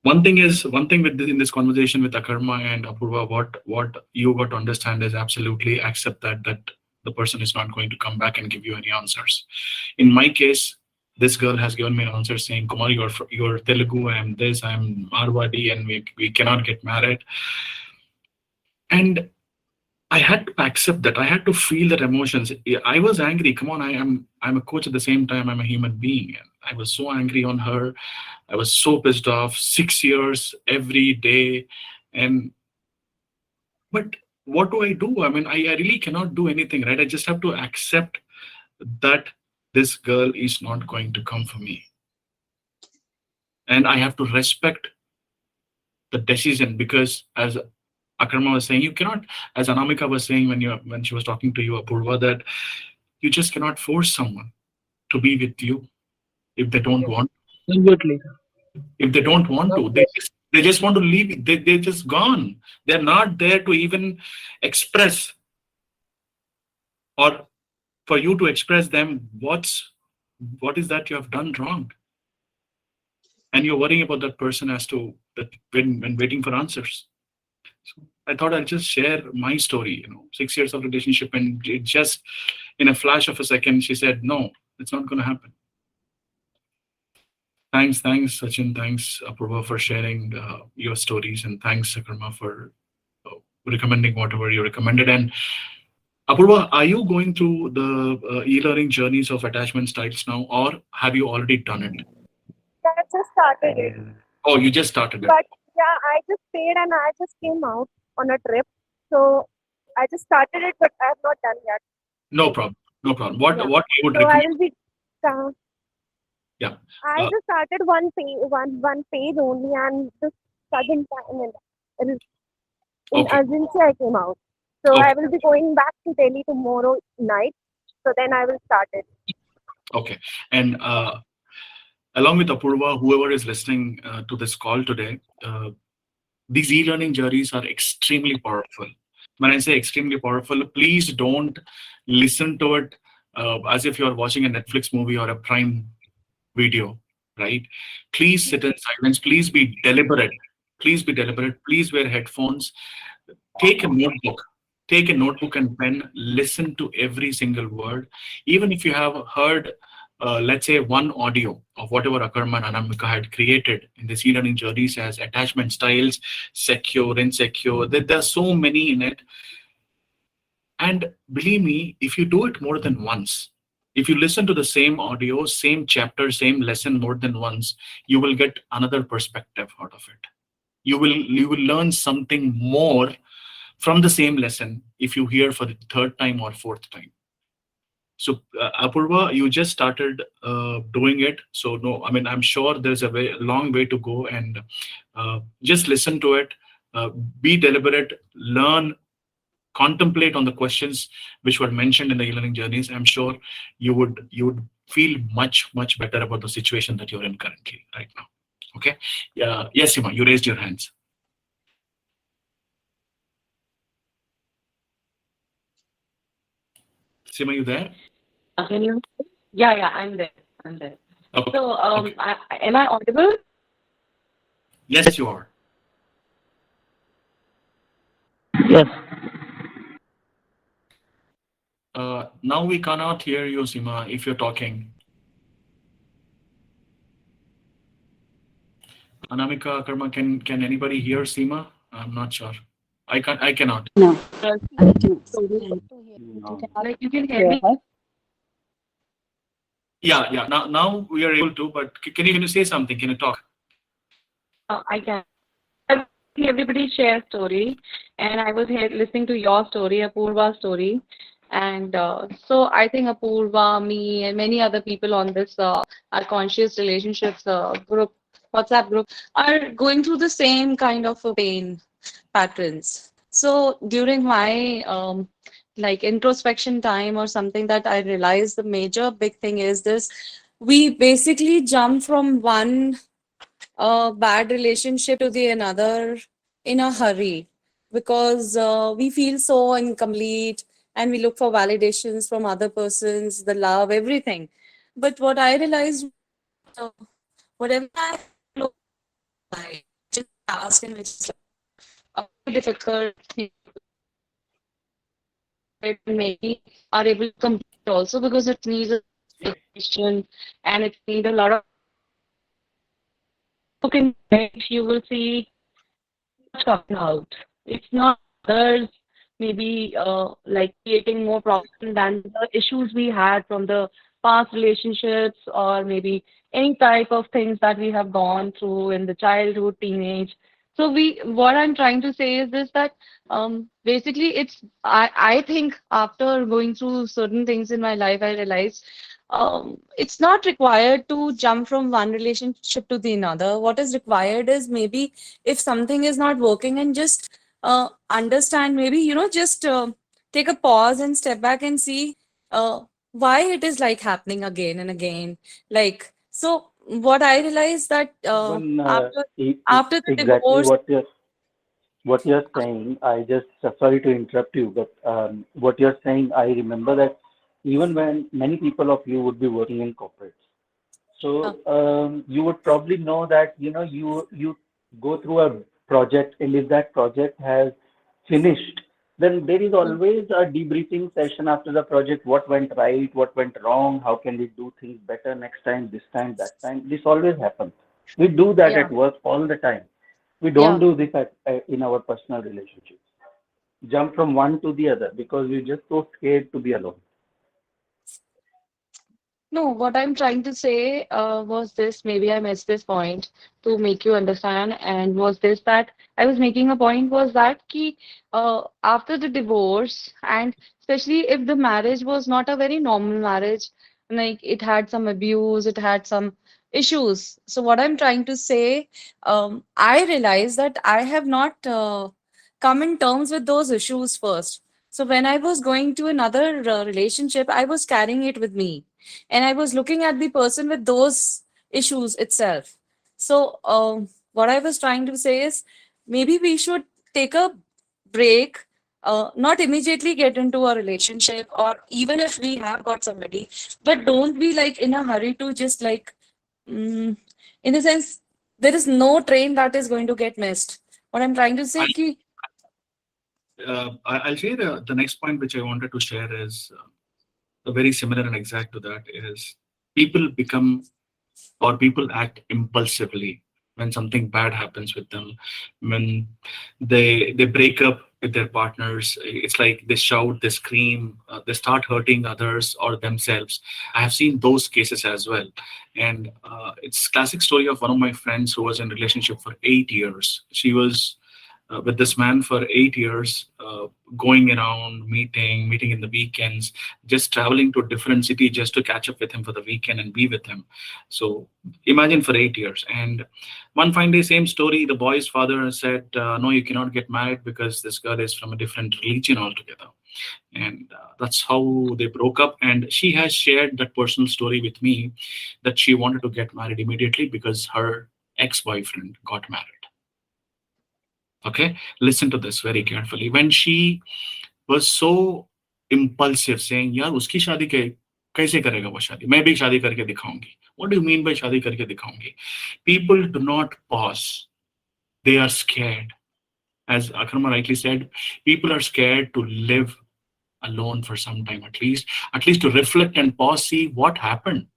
one thing in this conversation with Akarma and Apurva, what you got to understand is absolutely accept that the person is not going to come back and give you any answers. In my case, this girl has given me an answer saying, Kumar, you're Telugu, I'm this, I'm Marwadi, and we cannot get married. And I had to accept that. I had to feel that emotions. I was angry. Come on, I'm a coach at the same time. I'm a human being. And I was so angry on her. I was so pissed off. 6 years every day. But what do I do? I mean, I really cannot do anything, right? I just have to accept that this girl is not going to come for me. And I have to respect the decision, because as Akarma was saying, you cannot, as Anamika was saying when she was talking to you, Apurva, that you just cannot force someone to be with you if they don't want. Absolutely. If they don't want to, they just want to leave. They're just gone. They're not there to even express, or for you to express them what is that you have done wrong. And you're worrying about that person as to that when waiting for answers. So I thought I'll just share my story, 6 years of relationship, and it just in a flash of a second, she said, no, it's not going to happen. Thanks, Sachin. Thanks, Apurva, for sharing your stories, and thanks, Akarma, for recommending whatever you recommended. And Apurva, are you going through the e-learning journeys of attachment styles now, or have you already done it? I just started it. Oh, you just started it. But yeah, I just paid and I just came out on a trip. So I just started it, but I have not done yet. No problem. What you would So I recommend? will be. Yeah. I just started one page only, and just sudden time in Okay. urgency I came out. So Okay. I will be going back to Delhi tomorrow night. So then I will start it. Okay. And along with Apurva, whoever is listening to this call today, these e-learning journeys are extremely powerful. When I say extremely powerful, please don't listen to it as if you're watching a Netflix movie or a Prime video, right? Please sit in silence. Please be deliberate. Please wear headphones. Take a notebook and pen. Listen to every single word. Even if you have heard, let's say, one audio of whatever Akarma and Anamika had created in this e-learning journeys as attachment styles, secure, insecure. There are so many in it. And believe me, if you do it more than once, if you listen to the same audio, same chapter, same lesson more than once, you will get another perspective out of it. you will learn something more from the same lesson if you hear for the third time or fourth time. So Apurva, you just started doing it. So no, I mean, I'm sure there's a long way to go, and just listen to it, be deliberate, learn, contemplate on the questions which were mentioned in the e-learning journeys. I'm sure you would feel much better about the situation that you're in currently right now. Okay. Yeah. Yes, 𝗕𝗹, you raised your hands. 𝗕𝗹, you there? Can you? Yeah, I'm there. I'm there. Okay. So, Okay. am I audible? Yes, you are. Yes. Now we cannot hear you, 𝗕𝗹, if you're talking. Anamika, Karma, can anybody hear 𝗕𝗹? I'm not sure. I cannot. No. Uh, I do. No. like you can hear me? Yeah. Now we are able to, but can you say something? Can you talk? I can. I see everybody share story, and I was here listening to your story, Apurva's story, and so I think Apurva, me, and many other people on this our conscious relationships group, WhatsApp group, are going through the same kind of pain patterns. So during my like introspection time or something, that I realized the major big thing is this: we basically jump from one bad relationship to the another in a hurry, because we feel so incomplete and we look for validations from other persons, the love, everything. But what I realized, uh, whatever I look like, just ask, and which is difficult, maybe are able to complete also, because it needs a dedication and it needs a lot of looking. You will see coming out. It's not others maybe like creating more problem than the issues we had from the past relationships, or maybe any type of things that we have gone through in the childhood, teenage. So what I'm trying to say is this, that basically I think after going through certain things in my life, I realized it's not required to jump from one relationship to the another. What is required is maybe if something is not working, and just understand, maybe just take a pause and step back and see why it is like happening again and again. Like, so what I realized that Even after the exactly divorce. what you're saying, I just sorry to interrupt you, but what you're saying, I remember that even when many people of you would be working in corporates, uh, so you would probably know that you go through a project, and if that project has finished, then there is mm, always a debriefing session after the project. What went right? What went wrong? How can we do things better next time? This time, that time. This always happens. We do that yeah, at work all the time. We don't yeah. do this in our personal relationships. Jump from one to the other because we're just so scared to be alone. No, what I'm trying to say was this, maybe I missed this point to make you understand, and was this, that I was making a point was that after the divorce, and especially if the marriage was not a very normal marriage, like it had some abuse, it had some issues. So what I'm trying to say, I realized that I have not come in terms with those issues first. So when I was going to another relationship, I was carrying it with me, and I was looking at the person with those issues itself. So what I was trying to say is, maybe we should take a break, not immediately get into a relationship, or even if we have got somebody, but don't be like in a hurry to just like, mm, in the sense, there is no train that is going to get missed. What I'm trying to say, ki, I'll say the next point which I wanted to share is very similar and exact to that is people become or people act impulsively when something bad happens with them, when they break up with their partners. It's like they shout, they scream, they start hurting others or themselves. I have seen those cases as well. And it's classic story of one of my friends who was in relationship for 8 years. She was with this man for 8 years, going around, meeting in the weekends, just traveling to a different city just to catch up with him for the weekend and be with him. So imagine for 8 years. And one fine day, same story. The boy's father said, "No, you cannot get married because this girl is from a different religion altogether." And that's how they broke up. And she has shared that personal story with me, that she wanted to get married immediately because her ex-boyfriend got married. Okay, listen to this very carefully. When she was so impulsive, saying, "यार उसकी शादी कैसे करेगा वो शादी? मैं भी शादी करके दिखाऊंगी." What do you mean by शादी करके दिखाऊंगी? People do not pause. They are scared. As Akarma rightly said, people are scared to live alone for some time, at least to reflect and pause, see what happened.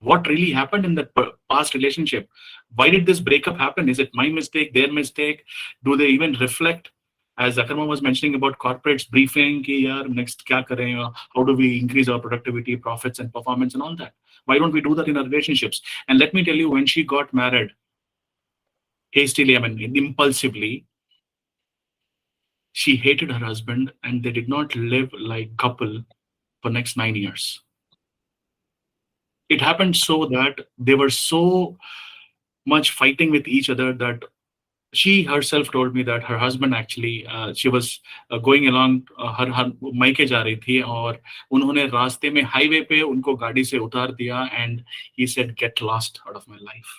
What really happened in that past relationship? Why did this breakup happen? Is it my mistake, their mistake? Do they even reflect? As Akarma was mentioning about corporates briefing, ki yaar, next kya kare, how do we increase our productivity, profits and performance and all that? Why don't we do that in our relationships? And let me tell you, when she got married, hastily, impulsively, she hated her husband and they did not live like couple for next 9 years. It happened so that they were so much fighting with each other that she herself told me that her husband actually, she was going along, her मायके जा रही थी और उन्होंने रास्ते में highway पे उनको गाड़ी से उतार दिया and he said, "Get lost out of my life."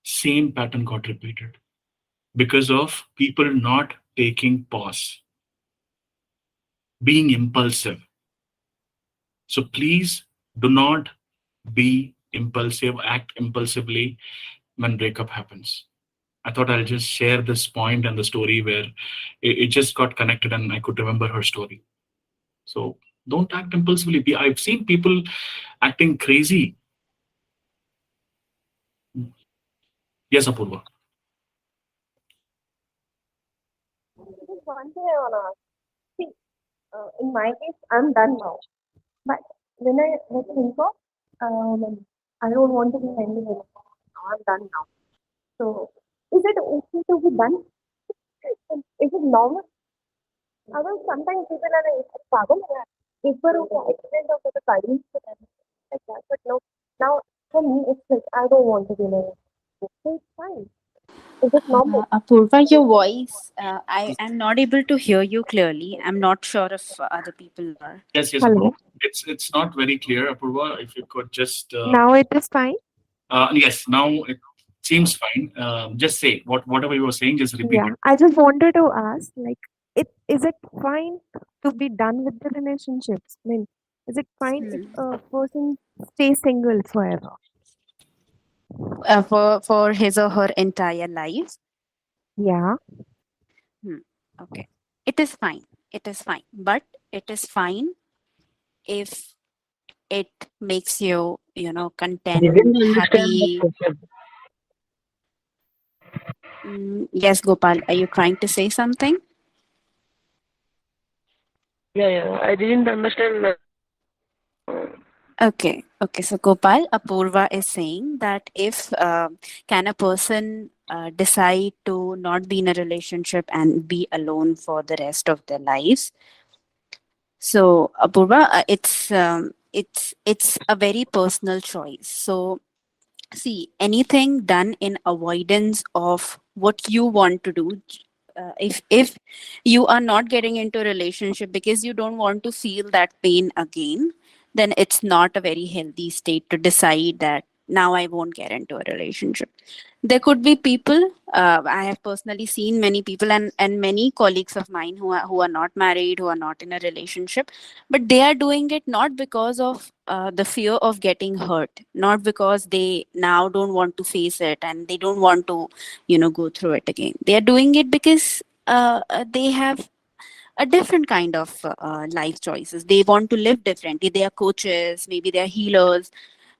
Same pattern got repeated because of people not taking pause, being impulsive. So please do not be impulsive, act impulsively when breakup happens. I thought I'll just share this point and the story where it just got connected and I could remember her story. So don't act impulsively. I've seen people acting crazy. Yes, Apurva. Just one thing I want to ask. See, in my case, I'm done now. But when I think of, I don't want to be ending anymore. I'm done now. So, is it okay to be done? Is it normal? I mean, sometimes people are like, "Pagal hai yaar. एक बार वो accident हो गया तो गाड़ी से like that." But no, now for me, it's like I don't want to be in a relationship. So it's fine. Is it normal? Apurva, your voice, I am not able to hear you clearly. I'm not sure if other people are. Yes, yes, Hello. Apurva. It's not very clear, Apurva. If you could just Now it is fine. yes, now it seems fine. Just say whatever you were saying. Just repeat Yeah, it. I just wanted to ask, like, is it fine to be done with the relationships? I mean, is it fine if a person stays single forever? For his or her entire life. Yeah. Okay. It is fine. It is fine. But it is fine if it makes you, content, Didn't understand the happy. question. Yes, Gopal, are you trying to say something? Yeah, I didn't understand that. Okay. So Gopal, Apurva is saying that if can a person decide to not be in a relationship and be alone for the rest of their lives? So Apurva, it's a very personal choice. So see, anything done in avoidance of what you want to do, if you are not getting into a relationship because you don't want to feel that pain again, then it's not a very healthy state to decide that now I won't get into a relationship. There could be people, I have personally seen many people and many colleagues of mine who are not married, who are not in a relationship, but they are doing it not because of the fear of getting hurt, not because they now don't want to face it and they don't want to go through it again. They are doing it because they have a different kind of life choices. They want to live differently. They are coaches, maybe they are healers,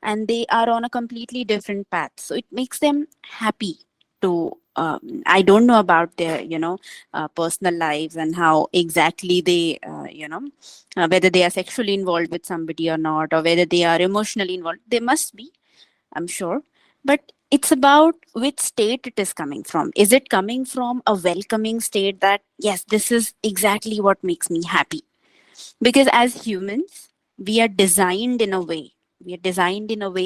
and they are on a completely different path, so it makes them happy. to I don't know about their personal lives and how exactly they whether they are sexually involved with somebody or not, or whether they are emotionally involved. They must be, I'm sure, but it's about which state it is coming from. Is it coming from a welcoming state that yes, this is exactly what makes me happy? Because as humans, we are designed in a way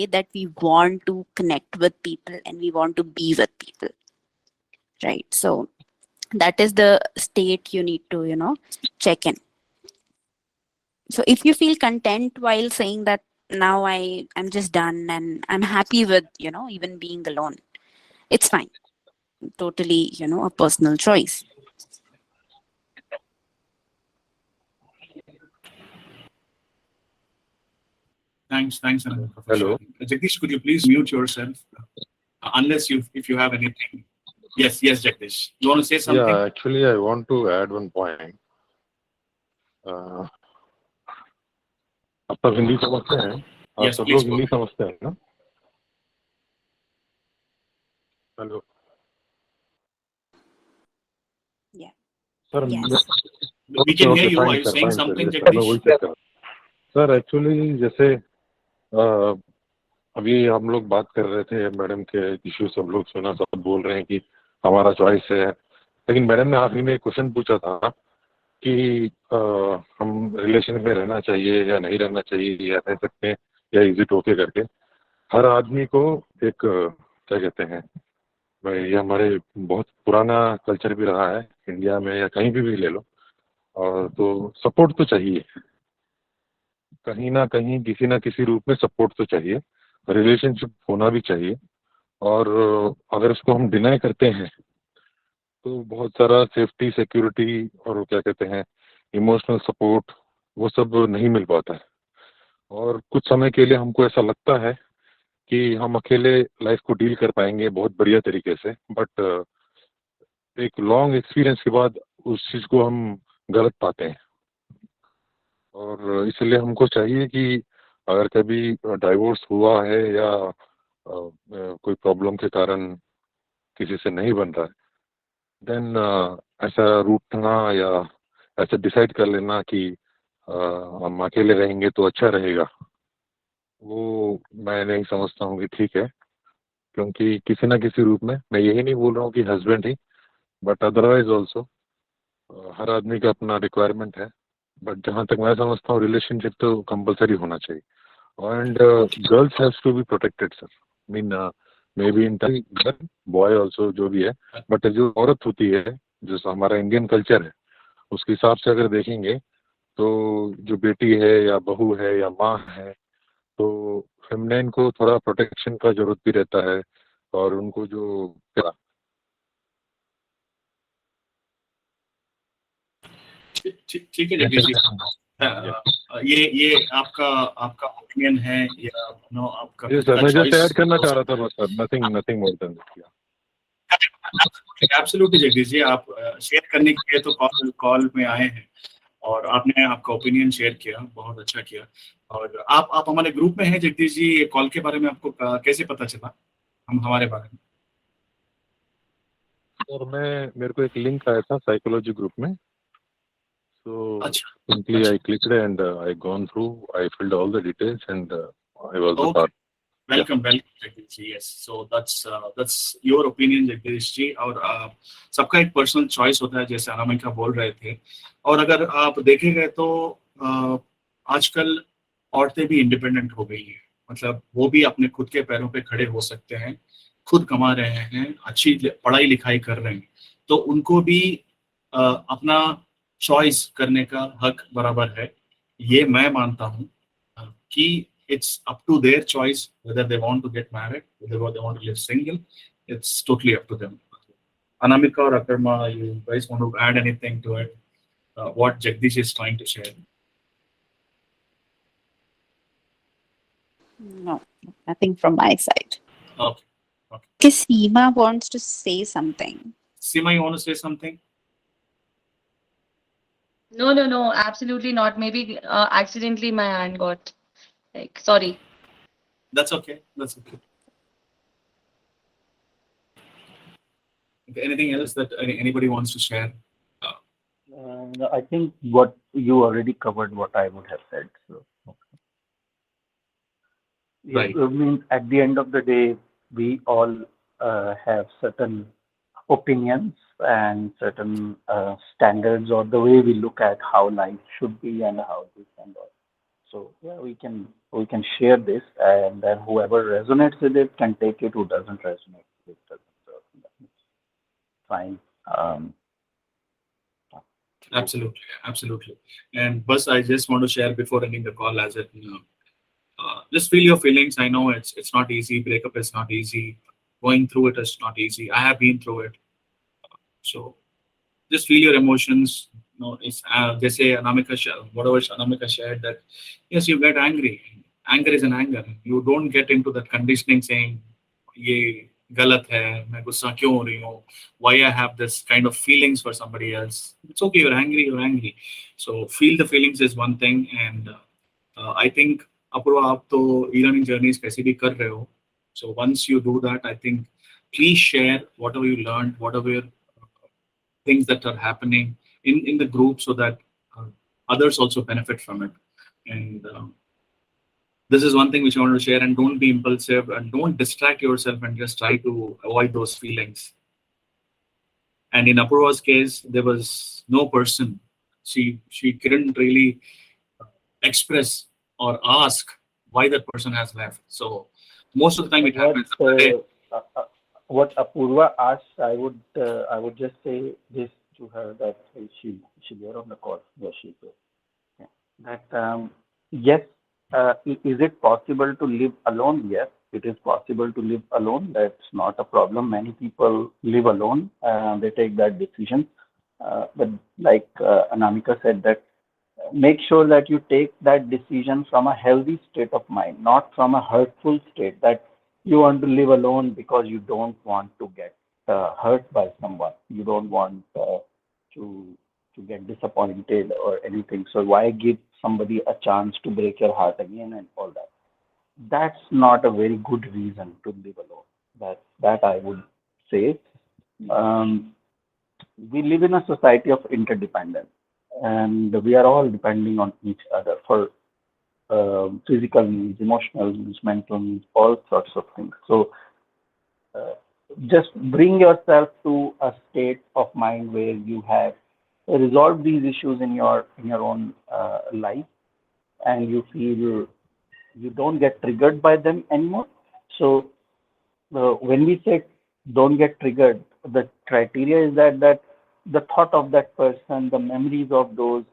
that we want to connect with people and we want to be with people, right? So that is the state you need to check in. So if you feel content while saying that now I'm just done and I'm happy with even being alone, it's fine. Totally a personal choice. Thanks, Anamika, for Hello. sharing. Jagdish, could you please mute yourself? Unless if you have anything. Yes, Jagdish. You want to say something? Yeah, actually, I want to add one point. आप सब हिंदी समझते हैं? आप Yes, सब please लोग go Hindi ahead. समझते हैं ना? Hello Yeah. Sir, Yes. We can hear you. Are you saying something, मैं वही Jagdish? चेक कर रहा हूँ। सर, एक्चुअली जैसे अभी हम लोग बात कर रहे थे, मैडम के इश्यू सब लोग सुना, सब बोल रहे हैं कि हमारा चॉइस है, लेकिन मैडम ने आखिरी में एक क्वेश्चन पूछा था कि हम रिलेशन में रहना चाहिए या नहीं रहना चाहिए, या रह सकते हैं या इज इट ओके करके। हर आदमी को एक क्या कहते हैं, ये हमारे बहुत पुराना कल्चर भी रहा है इंडिया में या कहीं भी ले लो, और तो सपोर्ट तो चाहिए, कहीं ना कहीं किसी ना किसी रूप में सपोर्ट तो चाहिए, रिलेशनशिप होना भी चाहिए। और अगर उसको हम डिनाई करते हैं तो बहुत सारा सेफ्टी, सिक्योरिटी और क्या कहते हैं इमोशनल सपोर्ट, वो सब नहीं मिल पाता है। और कुछ समय के लिए हमको ऐसा लगता है कि हम अकेले लाइफ को डील कर पाएंगे बहुत बढ़िया तरीके से, बट एक लॉन्ग एक्सपीरियंस के बाद उस चीज़ को हम गलत पाते हैं। और इसलिए हमको चाहिए कि अगर कभी डाइवोर्स हुआ है या कोई प्रॉब्लम के कारण किसी से नहीं बन रहा है, देन ऐसा रूठना या ऐसा डिसाइड कर लेना कि हम अकेले रहेंगे तो अच्छा रहेगा, वो मैं नहीं समझता हूँ कि ठीक है। क्योंकि किसी ना किसी रूप में, मैं यही नहीं बोल रहा हूँ कि हस्बैंड ही, बट अदरवाइज ऑल्सो हर आदमी का अपना रिक्वायरमेंट है। बट जहाँ तक मैं समझता हूँ रिलेशनशिप तो कंपलसरी होना चाहिए, and girls haves to be protected sir. Mean maybe in girl boy also, जो भी है, बट जो औरत होती है, जो हमारा इंडियन कल्चर है, उसके हिसाब से अगर देखेंगे तो जो बेटी है या बहू है या माँ है, तो फेमिनिन को थोड़ा प्रोटेक्शन का जरूरत भी रहता है। और उनको जो ठीक है जगदीश जी। ये आपका ओपिनियन है या आपका ये सर मैं जस्ट ऐड करना चाह रहा था बस sir, nothing more than this. Absolutely Jagdish ji, आप शेयर करने के लिए तो कॉल में आए हैं और आपने आपका ओपिनियन शेयर किया, बहुत अच्छा किया। और आप हमारे ग्रुप में हैं जगदीश जी, कॉल के बारे में आपको कैसे पता चला हमारे बारे में? और मेरे को एक लिंक आया था साइकोलॉजी ग्रुप में, so simply I clicked and I gone through, I filled all the details and I was a part. Welcome Jagdish ji. Yes, so that's your opinion Jagdish ji। और सबका एक personal choice होता है, जैसे अनामिका बोल रहे थे। और अगर आप देखेंगे तो आजकल औरतें भी इंडिपेंडेंट हो गई हैं, मतलब वो भी अपने खुद के पैरों पे खड़े हो सकते हैं, खुद कमा रहे हैं, अच्छी पढ़ाई लिखाई कर रहे हैं, तो उनको भी अपना चॉइस करने का हक बराबर है। ये मैं मानता हूँ कि it's up to their choice whether they want to get married, whether they want to live single. It's totally up to them. Anamika or Akarma, you guys want to add anything to it? What Jagdish is trying to share? No, nothing from my side. Okay. Because Seema wants to say something. Seema, you want to say something? No, absolutely not. Maybe accidentally my hand got sorry. That's okay. Anything else that anybody wants to share? I think what you already covered what I would have said. So, Right. I mean, at the end of the day, we all have certain opinions and certain standards or the way we look at how life should be and how this and all. So yeah, we can share this, and then whoever resonates with it can take it. Who doesn't resonate with it doesn't. So that's fine. Absolutely, absolutely. And Bus, I just want to share before ending the call, as it, just feel your feelings. I know it's not easy. Breakup is not easy. Going through it is not easy. I have been through it. So just feel your emotions. It's they say whatever Anamika shared, that yes, you get angry. Anger is an anger. You don't get into that conditioning saying, "ये गलत है, मैं गुस्सा क्यों हो रही हूँ? Why I have this kind of feelings for somebody else?" It's okay. You're angry. You're angry. So feel the feelings is one thing, and I think Apoorva आप तो e-learning journeys कैसे भी कर रहे हो. So once you do that, I think please share whatever you learned, whatever things that are happening in the group, so that others also benefit from it. And this is one thing which I want to share. And don't be impulsive, and don't distract yourself, and just try to avoid those feelings. And in Apurva's case, there was no person. She couldn't really express or ask why that person has left. So most of the time it happens. What Apurva asked, I would just say this to her, that she there on the call. Yes, she is. Yeah. That yes, is it possible to live alone? Yes, it is possible to live alone. That's not a problem. Many people live alone. They take that decision. But like Anamika said, that make sure that you take that decision from a healthy state of mind, not from a hurtful state, that you want to live alone because you don't want to get hurt by someone. You don't want to get disappointed or anything. So why give somebody a chance to break your heart again and all that? That's not a very good reason to live alone. That I would say. We live in a society of interdependence, and we are all depending on each other for physical needs, emotional needs, mental needs, all sorts of things. So just bring yourself to a state of mind where you have resolved these issues in your own life, and you feel you don't get triggered by them anymore. So when we say don't get triggered, the criteria is that the thought of that person, the memories of those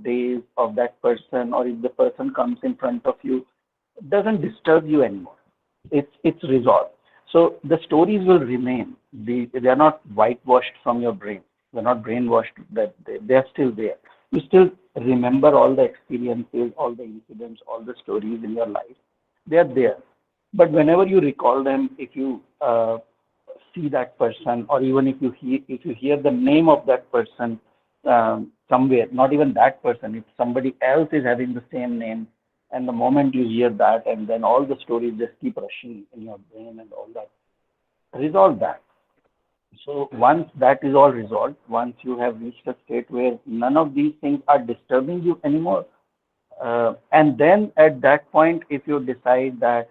days of that person, or if the person comes in front of you, doesn't disturb you anymore. It's resolved. So the stories will remain. They are not whitewashed from your brain. They're not brainwashed. That they are still there. You still remember all the experiences, all the incidents, all the stories in your life. They are there. But whenever you recall them, if you see that person, or even if you hear the name of that person somewhere, not even that person, if somebody else is having the same name, and the moment you hear that, and then all the stories just keep rushing in your brain and all that, resolve that. So once that is all resolved, once you have reached a state where none of these things are disturbing you anymore, and then at that point, if you decide that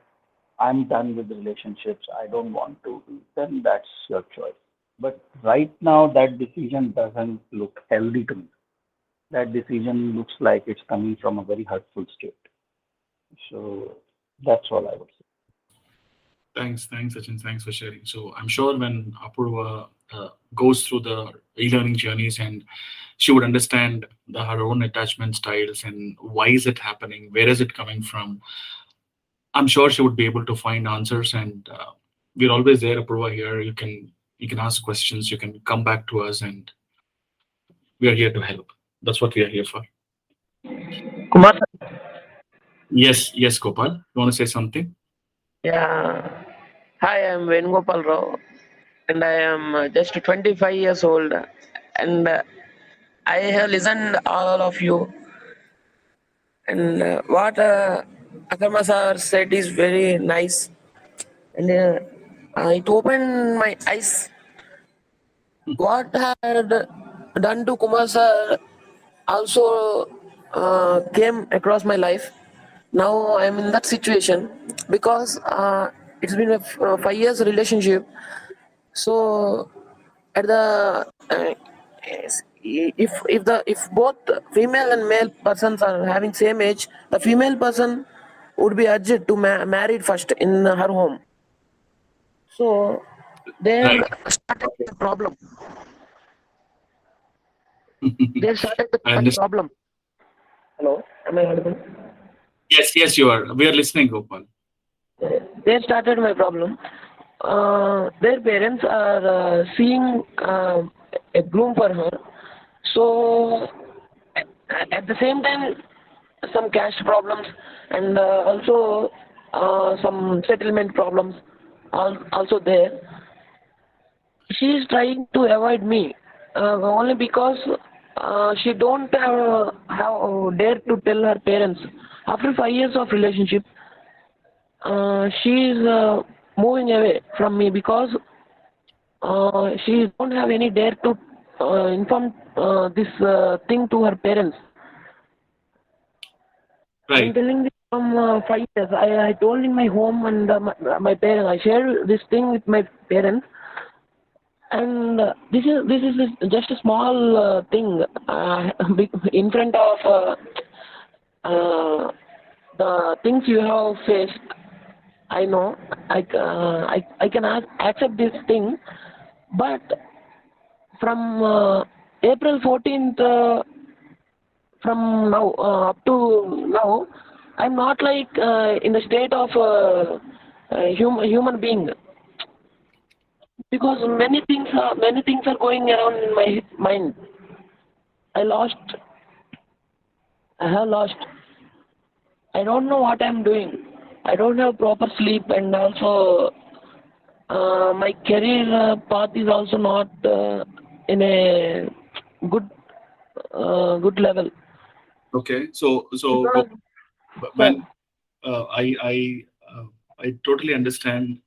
I'm done with relationships, I don't want to, then that's your choice. But right now, that decision doesn't look healthy to me. That decision looks like it's coming from a very hurtful state. So that's all I would say. Thanks, Sachin. Thanks for sharing. So I'm sure when Apurva goes through the e-learning journeys, and she would understand her own attachment styles and why is it happening, where is it coming from. I'm sure she would be able to find answers, and we're always there, Apurva. Here, you can ask questions, you can come back to us, and we are here to help. That's what we are here for. Kumar, Yes, Gopal. You want to say something? yeah. Hi, I'm 𝗕𝗶𝗆𝗿, and I am just 25 years old, and I have listened all of you, and what Akarma sir said is very nice, and it opened my eyes what had done to Kumar sir also came across my life. Now I'm in that situation because it's been a 5 years relationship. So at the if both female and male persons are having same age, the female person would be urged to married first in her home. So there Right. started the problem. There started the I understand. problem. Hello, am I audible? Yes, you are. We are listening, Gopal. There started my problem. Their parents are seeing a groom for her. So at the same time, some cash problems and also some settlement problems also there. She is trying to avoid me only because she don't have dare to tell her parents. After 5 years of relationship, she is moving away from me because she don't have any dare to inform this thing to her parents. Right. I'm telling this from 5 years. I told in my home and my parents. I shared this thing with my parents. And this is just a small thing in front of the things you have faced. I know I can accept this thing, but from April 14th, from now up to now, I'm not like in the state of human being. Because many things are going around in my mind. I have lost. I don't know what I'm doing. I don't have proper sleep, and also my career path is also not in a good level. Okay. So Because, when I totally understand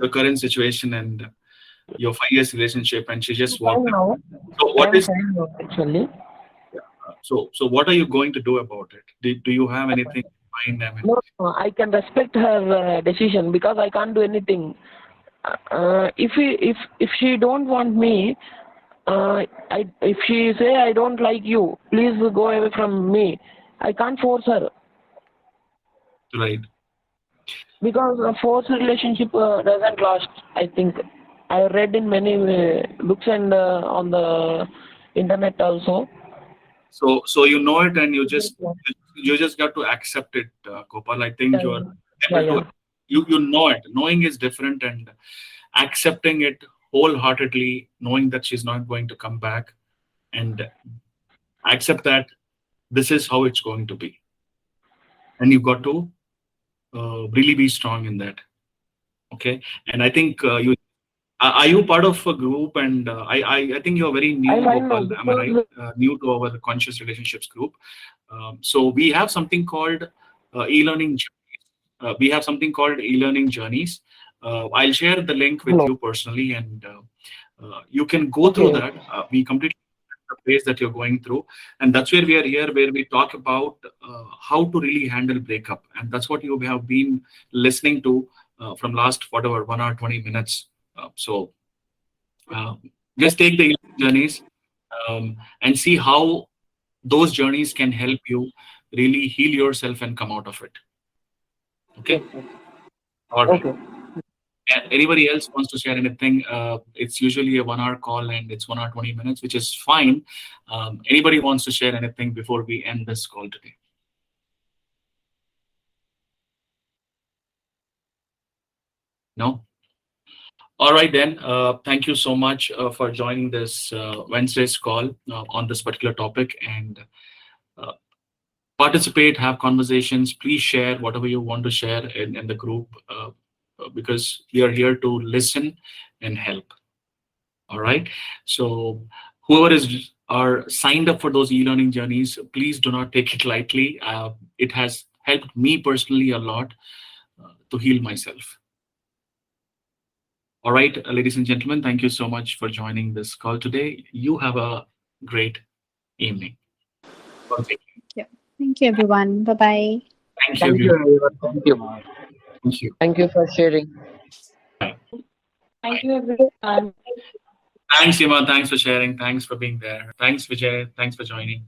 your current situation and your 5 years relationship, and she just walked now, away. So what I'm is fine now, actually. so what are you going to do about it? Do you have anything in mind? I mean, No, I can respect her decision because I can't do anything. If she don't want me, if she say I don't like you, please go away from me. I can't force her right. because a forced relationship doesn't last. I think I read in many books and on the internet also. So you know it, and you just got to accept it, Gopal. I think you are able to. You know it. Knowing is different, and accepting it wholeheartedly, knowing that she's not going to come back, and accept that this is how it's going to be, and you got to really be strong in that. Okay, and I think you are you part of a group, and I think you're very new, I know Gopal. Am I right? because New to our conscious relationships group. So we have something called e-learning. We have something called e-learning journeys. I'll share the link with hello. you personally, and you can go through Okay. that. We completely the phase that you're going through, and that's where we are here, where we talk about how to really handle breakup, and that's what you have been listening to from last whatever 1 hour 20 minutes. So just take the journeys and see how those journeys can help you really heal yourself and come out of it. Okay. All right. Okay. Anybody else wants to share anything? It's usually a 1 hour call and it's 1 hour 20 minutes, which is fine. Anybody wants to share anything before we end this call today? No? All right, then. Thank you so much for joining this Wednesday's call on this particular topic, and participate, have conversations. Please share whatever you want to share in the group because we are here to listen and help. All right. So whoever are signed up for those e-learning journeys, please do not take it lightly. It has helped me personally a lot to heal myself. All right, ladies and gentlemen, thank you so much for joining this call today. You have a great evening. Okay. Yeah. Thank you, everyone. Bye-bye. Thank you, Thank you, everyone. everyone. Thank you. Thank you. Thank you for sharing. Thank you, everyone. Thanks, Ima. Thanks for sharing. Thanks for being there. Thanks, Vijay. Thanks for joining.